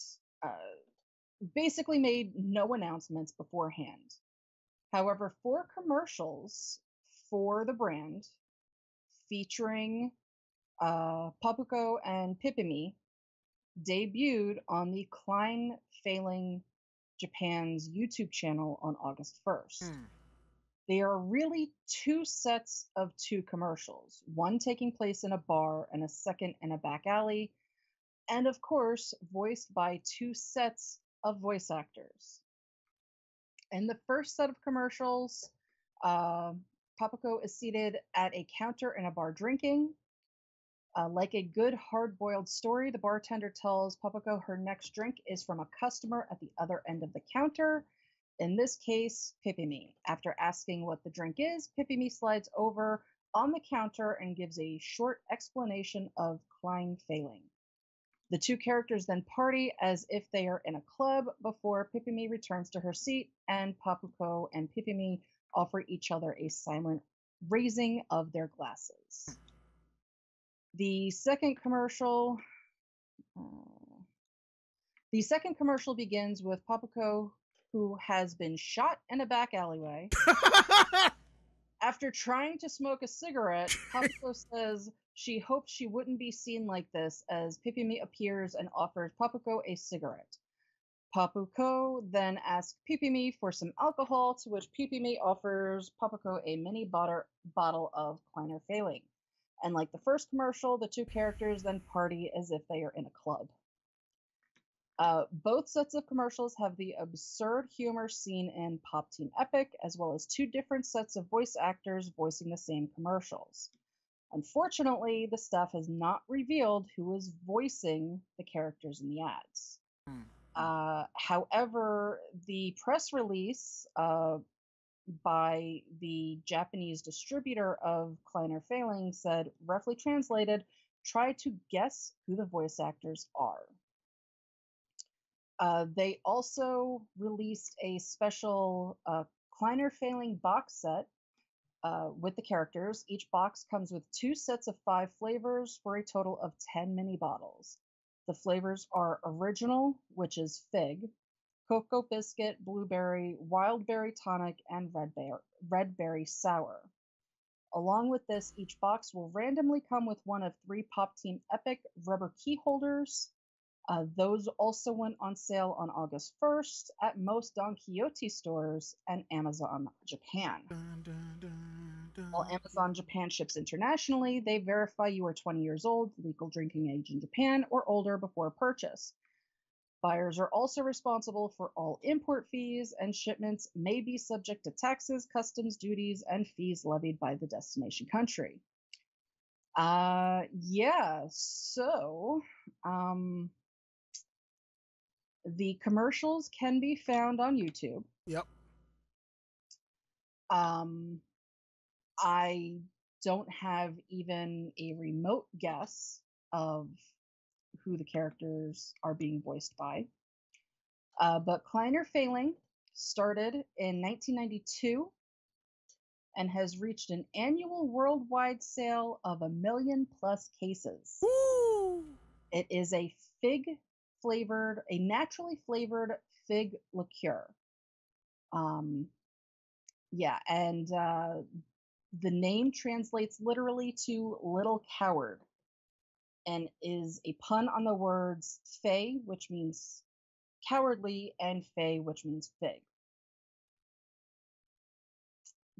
basically made no announcements beforehand. However, 4 commercials for the brand featuring Papuko and Pipimi debuted on the Klein Failing Japan's YouTube channel on August 1st. They are really 2 sets of 2 commercials, one taking place in a bar and a second in a back alley, and of course, voiced by 2 sets of voice actors. In the first set of commercials, Papuko is seated at a counter in a bar drinking. Like a good hard-boiled story, the bartender tells Papuko her next drink is from a customer at the other end of the counter. In this case, Pipimi. After asking what the drink is, Pipimi slides over on the counter and gives a short explanation of Klein Failing. The 2 characters then party as if they are in a club before Pipimi returns to her seat, and Papuko and Pipimi offer each other a silent raising of their glasses. The second commercial begins with Papuko, who has been shot in a back alleyway. After trying to smoke a cigarette, Papuko says she hopes she wouldn't be seen like this as Pipimi appears and offers Papuko a cigarette. Papuko then asks Pipimi for some alcohol, to which Pipimi offers Papuko a mini bottle of Kleiner Failing. And like the first commercial, the 2 characters then party as if they are in a club. Both sets of commercials have the absurd humor seen in Pop Team Epic, as well as two different sets of voice actors voicing the same commercials. Unfortunately, the staff has not revealed who is voicing the characters in the ads. However, the press release by the Japanese distributor of Kleiner Failing said, roughly translated, try to guess who the voice actors are. They also released a special Kleiner Failing box set with the characters. Each box comes with 2 sets of 5 flavors for a total of 10 mini bottles. The flavors are original, which is fig, cocoa biscuit, blueberry, wild berry tonic, and red berry sour. Along with this, each box will randomly come with one of 3 Pop Team Epic rubber key holders. Those also went on sale on August 1st at most Don Quixote stores and Amazon Japan. While Amazon Japan ships internationally, they verify you are 20 years old, legal drinking age in Japan, or older before purchase. Buyers are also responsible for all import fees, and shipments may be subject to taxes, customs duties, and fees levied by the destination country. The commercials can be found on YouTube. Yep. I don't have even a remote guess of who the characters are being voiced by. But Kleiner Failing started in 1992 and has reached an annual worldwide sale of 1 million plus cases. Woo! It is a naturally flavored fig liqueur. The name translates literally to little coward and is a pun on the words fey, which means cowardly, and fey, which means fig.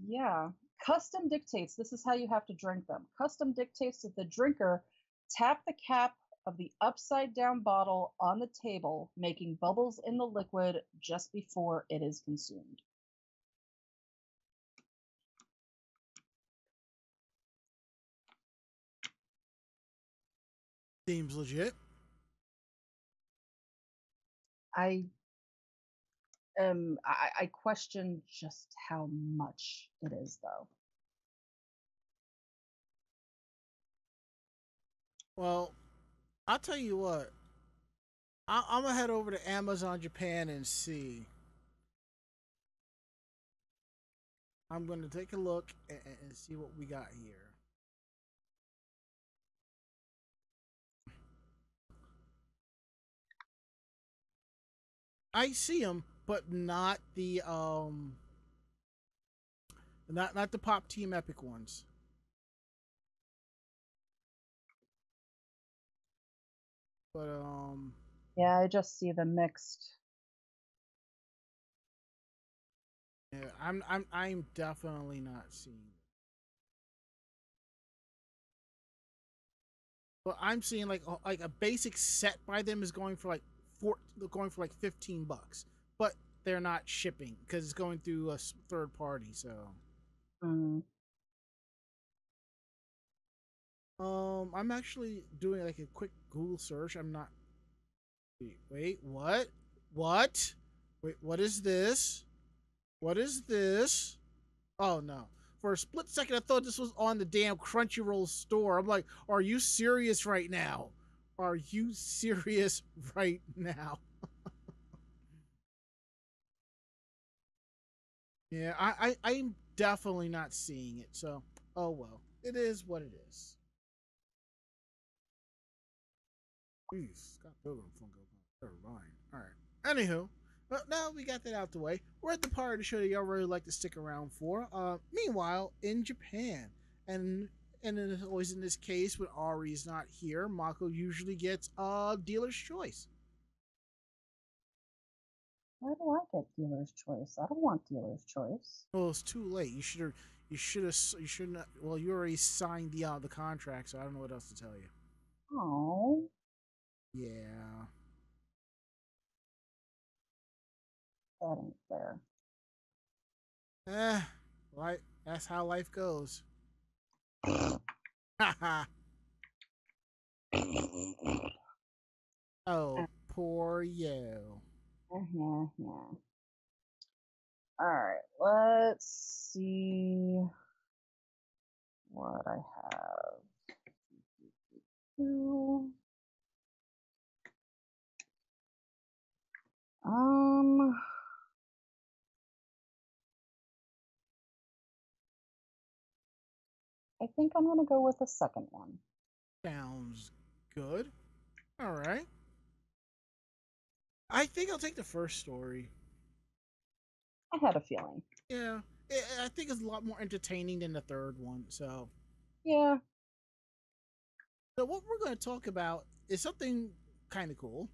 Yeah. Custom dictates, this is how you have to drink them. Custom dictates that the drinker tap the cap of the upside down bottle on the table, making bubbles in the liquid just before it is consumed. Seems legit. I question just how much it is, though. Well, I'll tell you what. I'm gonna head over to Amazon Japan and see. I'm gonna take a look and see what we got here. I see them, but not the not the Pop Team Epic ones. But yeah, I just see the mixed. Yeah, I'm definitely not seeing it. But I'm seeing like a basic set by them is going for like $15, but they're not shipping because it's going through a third party. So, I'm actually doing like a quick Google search. I'm not. Wait, what? What? Wait, what is this? What is this? Oh no. For a split second, I thought this was on the damn Crunchyroll store. I'm like, are you serious right now? Are you serious right now? Yeah, I'm definitely not seeing it. So, oh well. It is what it is. Jeez, Scott Pilgrim Funko Pop. Never mind. Alright. Anywho, well, now we got that out the way. We're at the part of the show that y'all really like to stick around for. Meanwhile, in Japan, and as always in this case, when Ari is not here, Mako usually gets dealer's choice. Why do I get dealer's choice? I don't want dealer's choice. Well, it's too late. You shouldn't. Well, you already signed the contract, so I don't know what else to tell you. Oh. Yeah. That ain't fair. Life, that's how life goes. Haha. Oh, poor you. Alright, let's see what I have. I think I'm gonna go with the second one. Sounds good. All right. I think I'll take the first story. I had a feeling. Yeah, I think it's a lot more entertaining than the third one. So, Yeah. so what we're going to talk about is something kind of cool.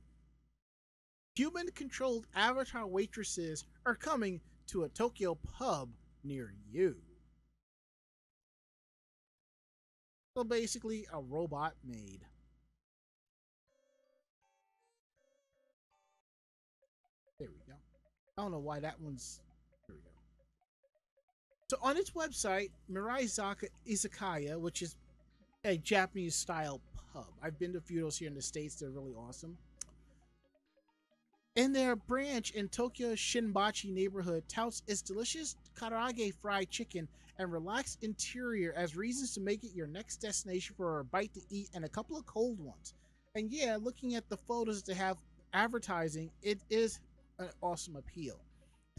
Human-controlled avatar waitresses are coming to a Tokyo pub near you. So basically, a robot maid. There we go. I don't know why that one's. There we go. So on its website, Miraizaka Izakaya, which is a Japanese style pub. I've been to a few of those here in the States. They're really awesome. In their branch in Tokyo's Shinbachi neighborhood, touts its delicious karaage fried chicken and relaxed interior as reasons to make it your next destination for a bite to eat and a couple of cold ones. And yeah, looking at the photos that have advertising, it is an awesome appeal.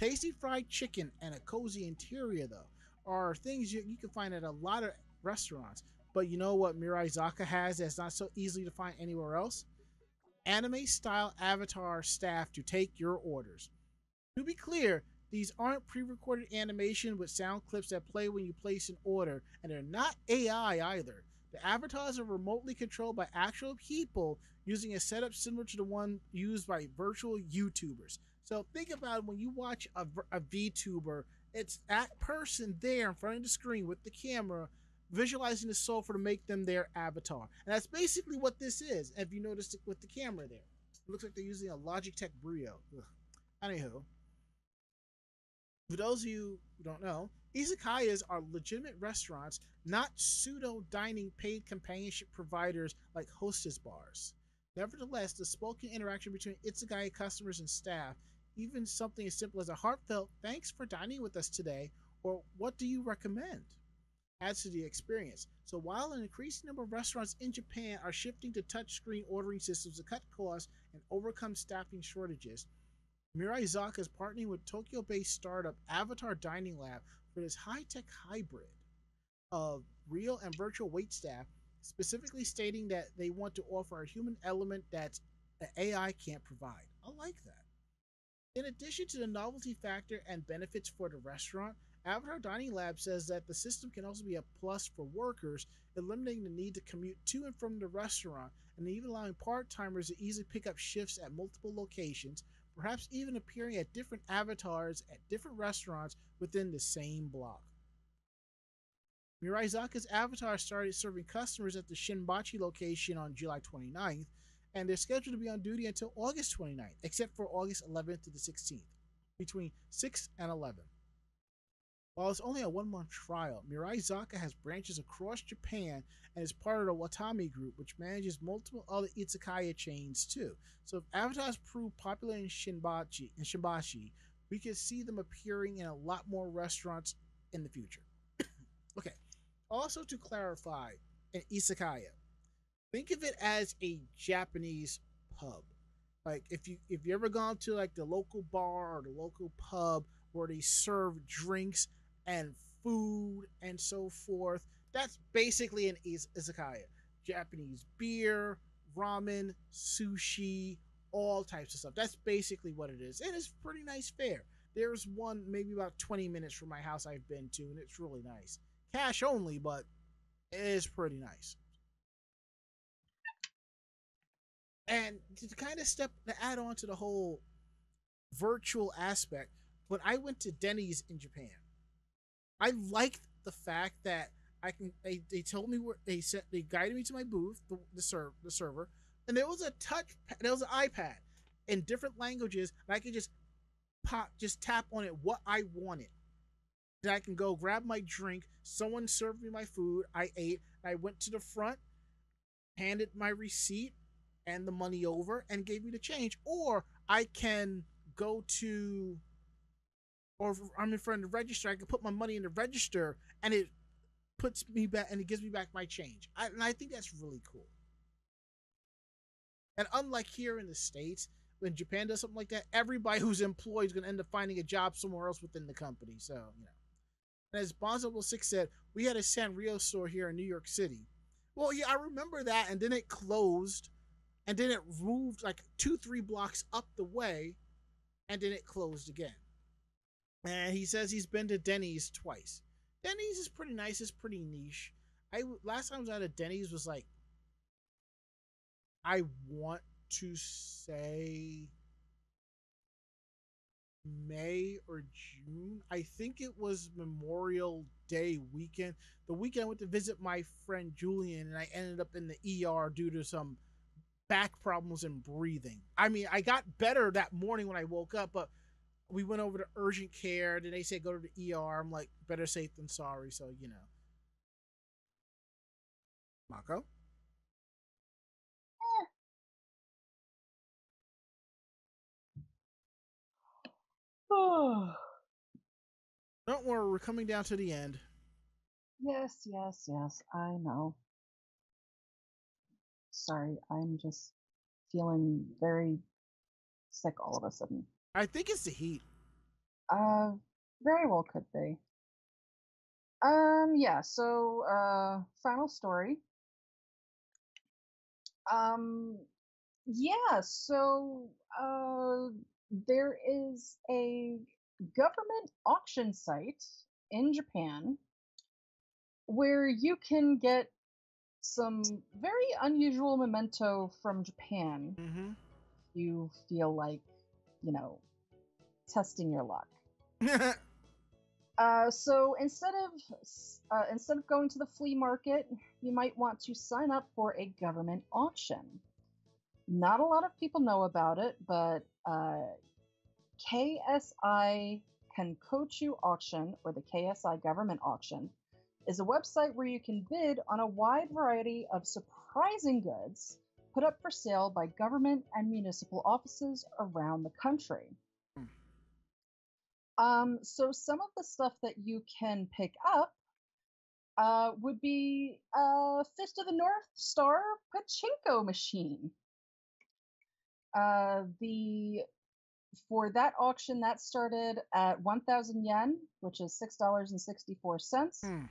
Tasty fried chicken and a cozy interior, though, are things you can find at a lot of restaurants. But you know what Miraizaka has that's not so easily to find anywhere else? Anime-style avatar staff to take your orders. To be clear, these aren't pre-recorded animation with sound clips that play when you place an order, and they're not AI either. The avatars are remotely controlled by actual people using a setup similar to the one used by virtual YouTubers. So think about it, when you watch a VTuber, it's that person there in front of the screen with the camera visualizing the software to make them their avatar. And that's basically what this is, if you notice it with the camera there. It looks like they're using a Logitech Brio. Ugh. Anywho, for those of you who don't know, izakayas are legitimate restaurants, not pseudo-dining paid companionship providers like hostess bars. Nevertheless, the spoken interaction between izakaya customers and staff, even something as simple as a heartfelt "thanks for dining with us today" or "what do you recommend?" adds to the experience. So while an increasing number of restaurants in Japan are shifting to touchscreen ordering systems to cut costs and overcome staffing shortages, Miraizaka is partnering with Tokyo-based startup Avatar Dining Lab for this high-tech hybrid of real and virtual waitstaff, specifically stating that they want to offer a human element that the AI can't provide. I like that. In addition to the novelty factor and benefits for the restaurant, Avatar Dining Lab says that the system can also be a plus for workers, eliminating the need to commute to and from the restaurant, and even allowing part-timers to easily pick up shifts at multiple locations, perhaps even appearing at different avatars at different restaurants within the same block. Miraizaka's avatar started serving customers at the Shinbachi location on July 29th, and they're scheduled to be on duty until August 29th, except for August 11th to the 16th, between 6 and 11. While it's only a 1-month trial, Miraizaka has branches across Japan and is part of the Watami Group, which manages multiple other izakaya chains too. So if avatars prove popular in Shinbachi, we could see them appearing in a lot more restaurants in the future. Okay, also to clarify, an izakaya, think of it as a Japanese pub. Like if you ever gone to like the local bar or the local pub where they serve drinks and food and so forth, that's basically an izakaya. Japanese beer, ramen, sushi, all types of stuff. That's basically what it is. And it's pretty nice fare. There's one maybe about 20 minutes from my house I've been to, and it's really nice. Cash only, but it is pretty nice. And to kind of add on to the whole virtual aspect, when I went to Denny's in Japan, I liked the fact that they told me where they guided me to my booth, the server, and there was an iPad in different languages, and I could just just tap on it what I wanted. Then I can go grab my drink. Someone served me my food. I ate. I went to the front, handed my receipt and the money over, and gave me the change. Or I can go to, or if I'm in front of the register, I can put my money in the register, and it puts me back, and it gives me back my change. And I think that's really cool. And unlike here in the States, when Japan does something like that, everybody who's employed is going to end up finding a job somewhere else within the company. So, you know. And as Bonzo 6 said, we had a Sanrio store here in New York City. Well, yeah, I remember that, and then it closed, and then it moved like 2-3 blocks up the way, and then it closed again. And he says he's been to Denny's twice. Denny's is pretty nice. It's pretty niche. Last time I was at a Denny's was like, I want to say May or June. I think it was Memorial Day weekend. The weekend I went to visit my friend Julian, and I ended up in the ER due to some back problems and breathing. I mean, I got better that morning when I woke up, but we went over to urgent care. Then they said go to the ER. I'm like, better safe than sorry. So, you know. Mako? Oh. Don't worry, we're coming down to the end. Yes, yes, yes, I know. Sorry, I'm just feeling very sick all of a sudden. I think it's the heat. Very well could be. Yeah, so, final story. Yeah, so, there is a government auction site in Japan where you can get some very unusual memento from Japan. Mm-hmm. You feel like, you know, testing your luck. So instead of going to the flea market, you might want to sign up for a government auction. Not a lot of people know about it, but KSI Kankochu Auction, or the KSI Government Auction, is a website where you can bid on a wide variety of surprising goods put up for sale by government and municipal offices around the country. So some of the stuff that you can pick up would be a Fist of the North Star pachinko machine. For that auction, that started at 1,000 yen, which is $6.64.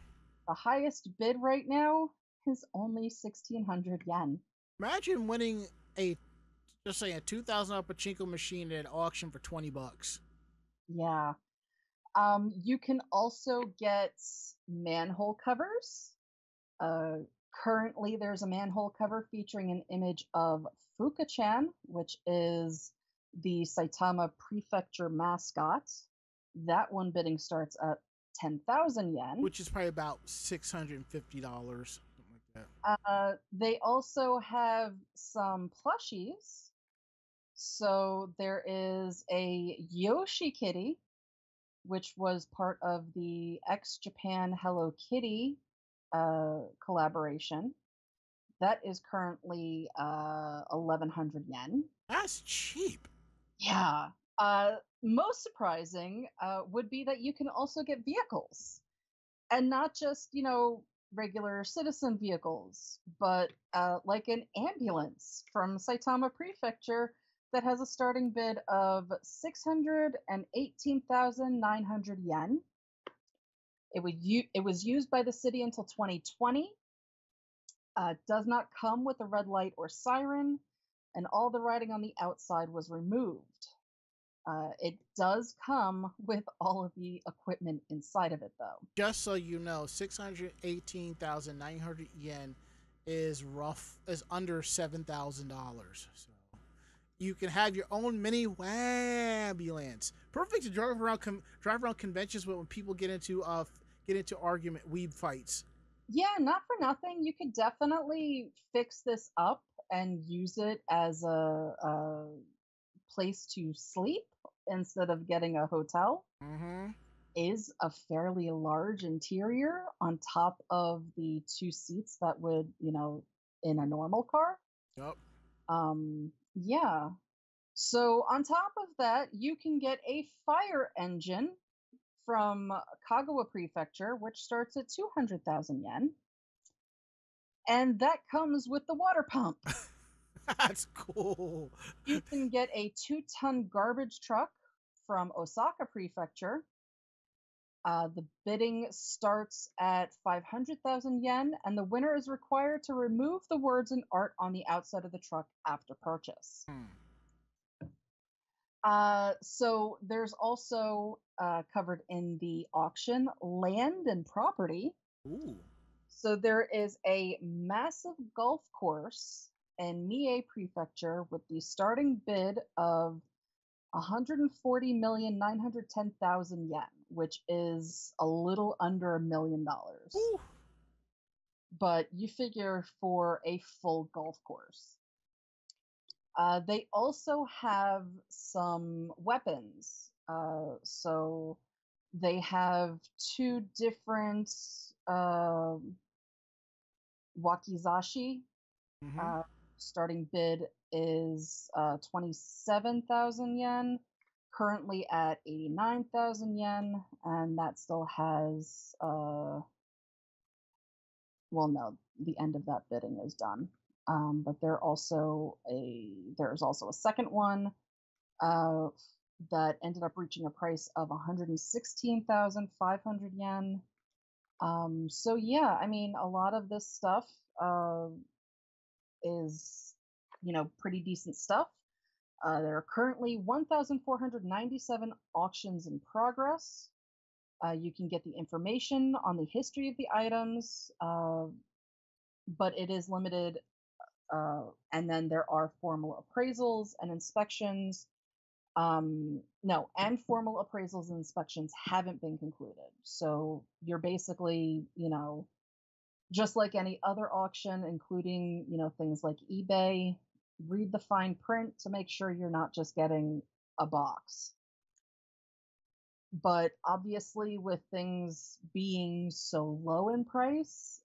The highest bid right now is only 1,600 yen. Imagine winning a $2,000 pachinko machine at an auction for $20. Yeah. You can also get manhole covers. Currently, there's a manhole cover featuring an image of Fuka-chan, which is the Saitama Prefecture mascot. That one bidding starts at 10,000 yen. Which is probably about $650, something like that. They also have some plushies. So there is a Yoshi Kitty, which was part of the X-Japan Hello Kitty collaboration. That is currently 1,100 yen. That's cheap. Yeah. Most surprising would be that you can also get vehicles. And not just, regular citizen vehicles, but like an ambulance from Saitama Prefecture that has a starting bid of 618,900 yen. It was used by the city until 2020. Does not come with a red light or siren, and all the writing on the outside was removed. It does come with all of the equipment inside of it, though. Just so you know, 618,900 yen is under $7,000. So you can have your own mini ambulance. Perfect to drive around conventions when people get into argument weeb fights. Yeah, not for nothing. You could definitely fix this up and use it as a place to sleep instead of getting a hotel Mm-hmm. is a fairly large interior on top of the two seats that would, in a normal car. Yep. Yeah. So on top of that, you can get a fire engine from Kagawa Prefecture, which starts at 200,000 yen. And that comes with the water pump. That's cool. You can get a 2-ton garbage truck from Osaka Prefecture. The bidding starts at 500,000 yen, and the winner is required to remove the words and art on the outside of the truck after purchase. So there's also covered in the auction land and property. Ooh. So there is a massive golf course in Mie Prefecture with the starting bid of 140,910,000 yen, which is a little under $1 million. Ooh. But you figure for a full golf course. They also have some weapons. So they have 2 different wakizashi. Mm-hmm. Starting bid is 27,000 yen, currently at 89,000 yen, and that still has, well, no, the end of that bidding is done. But there's also a second one that ended up reaching a price of 116,500 yen. So yeah, I mean, a lot of this stuff is, pretty decent stuff. There are currently 1,497 auctions in progress. You can get the information on the history of the items, but it is limited. And then there are formal appraisals and inspections. No, and formal appraisals and inspections haven't been concluded. So you're basically, just like any other auction, including, things like eBay, read the fine print to make sure you're not just getting a box. But obviously, with things being so low in price,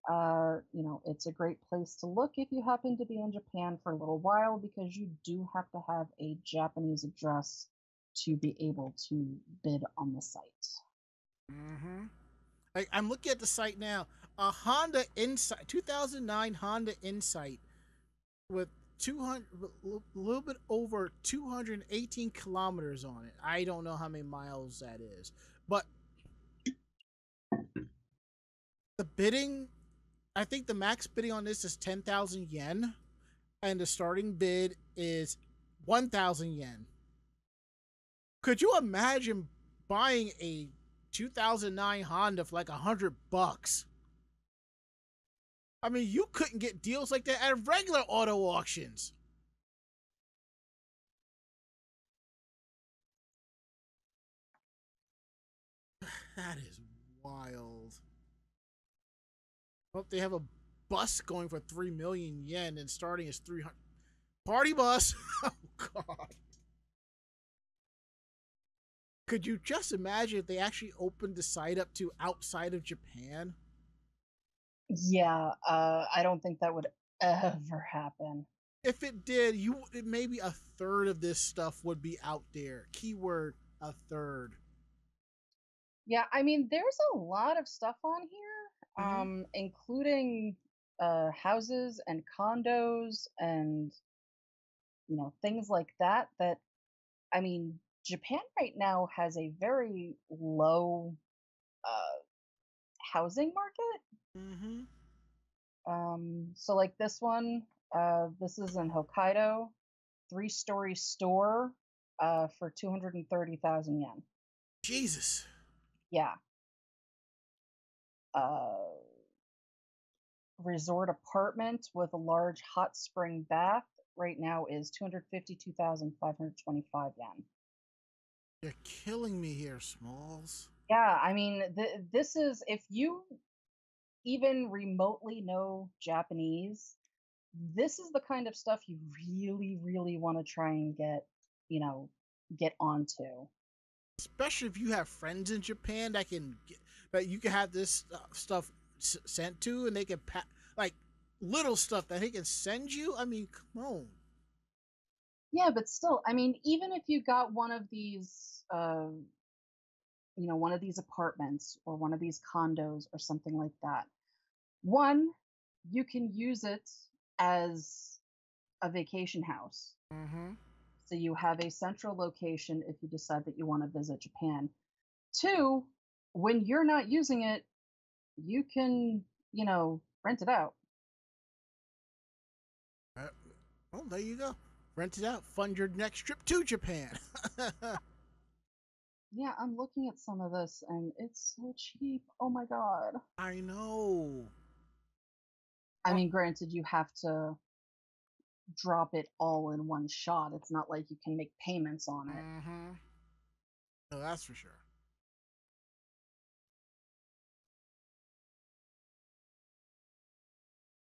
it's a great place to look if you happen to be in Japan for a little while, because you do have to have a Japanese address to be able to bid on the site. Mm-hmm. I'm looking at the site now. A Honda Insight, 2009 Honda Insight, with a little bit over 218 kilometers on it. I don't know how many miles that is, but the bidding, I think the max bidding on this is 10,000 yen, and the starting bid is 1,000 yen. Could you imagine buying a 2009 Honda for like $100? I mean, you couldn't get deals like that at regular auto auctions. That is wild. Well, they have a bus going for 3 million yen and starting is 300. Party bus. Oh God. Could you just imagine if they actually opened the site up to outside of Japan? Yeah, I don't think that would ever happen. If it did, maybe a third of this stuff would be out there. Keyword, a third. Yeah, I mean, there's a lot of stuff on here, including houses and condos and, things like that. I mean, Japan right now has a very low housing market. Mm-hmm. So like this one, this is in Hokkaido, 3-story store for 230,000 yen. Jesus. Yeah. Resort apartment with a large hot spring bath right now is 252,525 yen. You're killing me here, Smalls. Yeah, I mean, this is, if you even remotely know Japanese, this is the kind of stuff you really, really want to try and get onto. especially if you have friends in Japan that you can have this stuff sent to, and they can like little stuff that he can send you. I mean, come on. Yeah, but still, I mean, even if you got one of these, one of these apartments or one of these condos or something like that, one, you can use it as a vacation house. Mm-hmm. So you have a central location if you decide that you want to visit Japan. Two, when you're not using it, you can, rent it out. Well, there you go. Rent it out. Fund your next trip to Japan. Yeah, I'm looking at some of this and it's so cheap. Oh my God. I know. I mean, granted, you have to drop it all in one shot. It's not like you can make payments on it. Mm-hmm. No, that's for sure.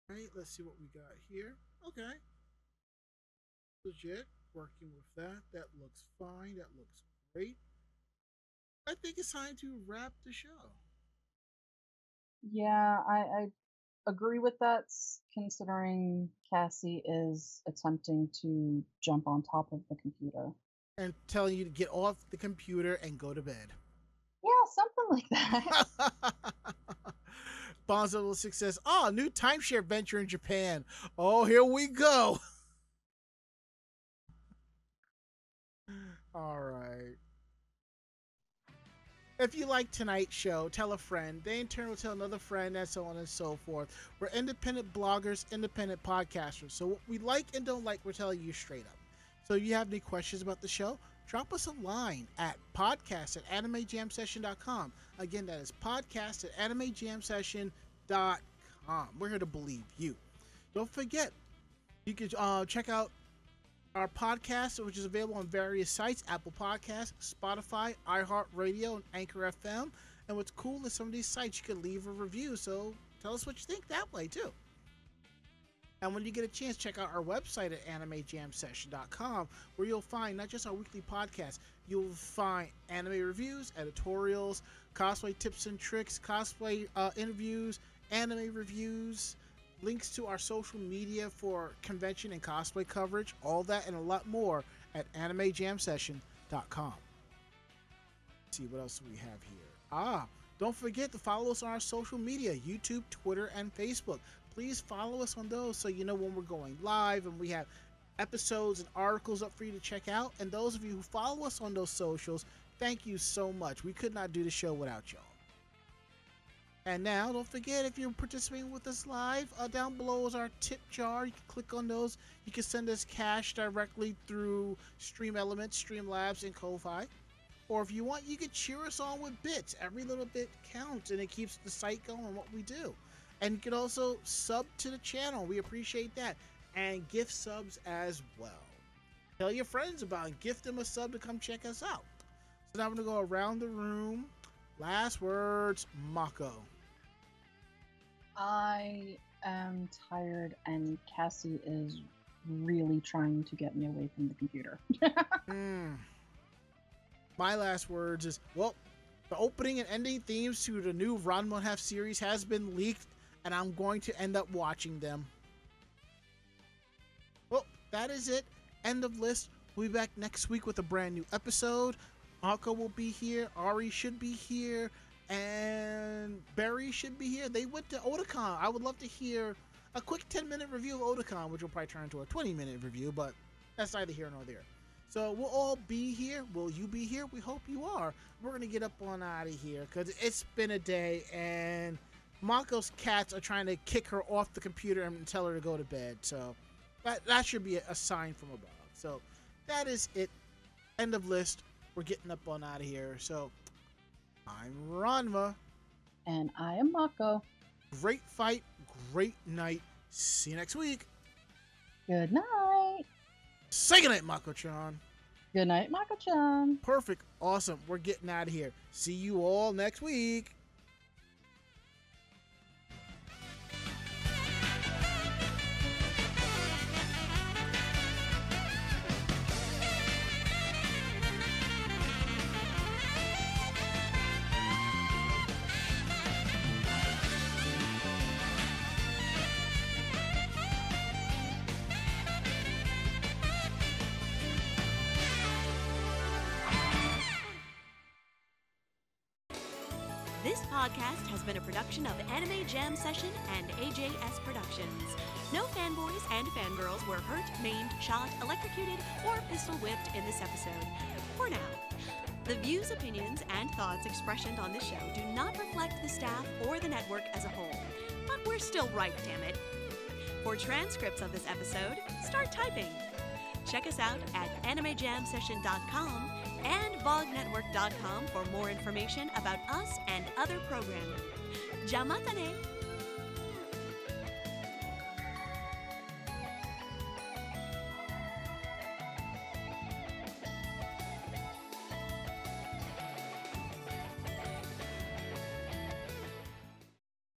All right, let's see what we got here. Okay. Legit. Working with that. That looks fine. That looks great. I think it's time to wrap the show. Yeah, I agree with that, considering Cassie is attempting to jump on top of the computer. And telling you to get off the computer and go to bed. Yeah, something like that. Bonzo success. Oh, new timeshare venture in Japan. Oh, here we go. All right. If you like tonight's show, tell a friend. They in turn will tell another friend, and so on and so forth. We're independent bloggers, independent podcasters. So what we like and don't like, we're telling you straight up. So if you have any questions about the show, drop us a line at podcast@animejamsession.com. Again, that is podcast@animejamsession.com. We're here to believe you. Don't forget, you can check out our podcast, which is available on various sites: Apple Podcasts, Spotify, iHeartRadio, and Anchor FM. And what's cool is some of these sites you can leave a review, so tell us what you think that way too. And when you get a chance, check out our website at animejamsession.com, where you'll find not just our weekly podcast, you'll find anime reviews, editorials, cosplay tips and tricks, cosplay interviews, anime reviews, links to our social media for convention and cosplay coverage, all that and a lot more at animejamsession.com. Let's see what else we have here. Don't forget to follow us on our social media: YouTube, Twitter, and Facebook. Please follow us on those so you know when we're going live, and we have episodes and articles up for you to check out. And those of you who follow us on those socials, thank you so much. We could not do the show without y'all. And now, don't forget, if you're participating with us live, down below is our tip jar. You can click on those. You can send us cash directly through Stream Elements, Streamlabs, and Ko-Fi. Or if you want, you can cheer us on with bits. Every little bit counts, and it keeps the site going, what we do. And you can also sub to the channel. We appreciate that. And gift subs as well. Tell your friends about it. Gift them a sub to come check us out. So now I'm going to go around the room. Last words, Mako. I am tired, and Cassie is really trying to get me away from the computer. My last words is, well, the opening and ending themes to the new Ranma Half series has been leaked, and I'm going to end up watching them. Well, that is it. End of list. We'll be back next week with a brand new episode. Mako will be here. Ari should be here. And Barry should be here. They went to Otakon. I would love to hear a quick 10-minute review of Otakon, which will probably turn into a 20-minute review, but that's neither here nor there. So we'll all be here. Will you be here? We hope you are. We're going to get up on out of here because it's been a day, and Mako's cats are trying to kick her off the computer and tell her to go to bed. So that should be a sign from above. So that is it. End of list. We're getting up on out of here. So I'm Ranma. And I am Mako. Great fight. Great night. See you next week. Good night. Say goodnight, Mako-chan. Good night, Mako-chan. Perfect. Awesome. We're getting out of here. See you all next week. This podcast has been a production of Anime Jam Session and AJS Productions. No fanboys and fangirls were hurt, maimed, shot, electrocuted, or pistol whipped in this episode. For now. The views, opinions, and thoughts expressed on this show do not reflect the staff or the network as a whole. But we're still right, damn it. For transcripts of this episode, start typing. Check us out at animejamsession.com and vognetwork.com for more information about us and other programming. Jamatane!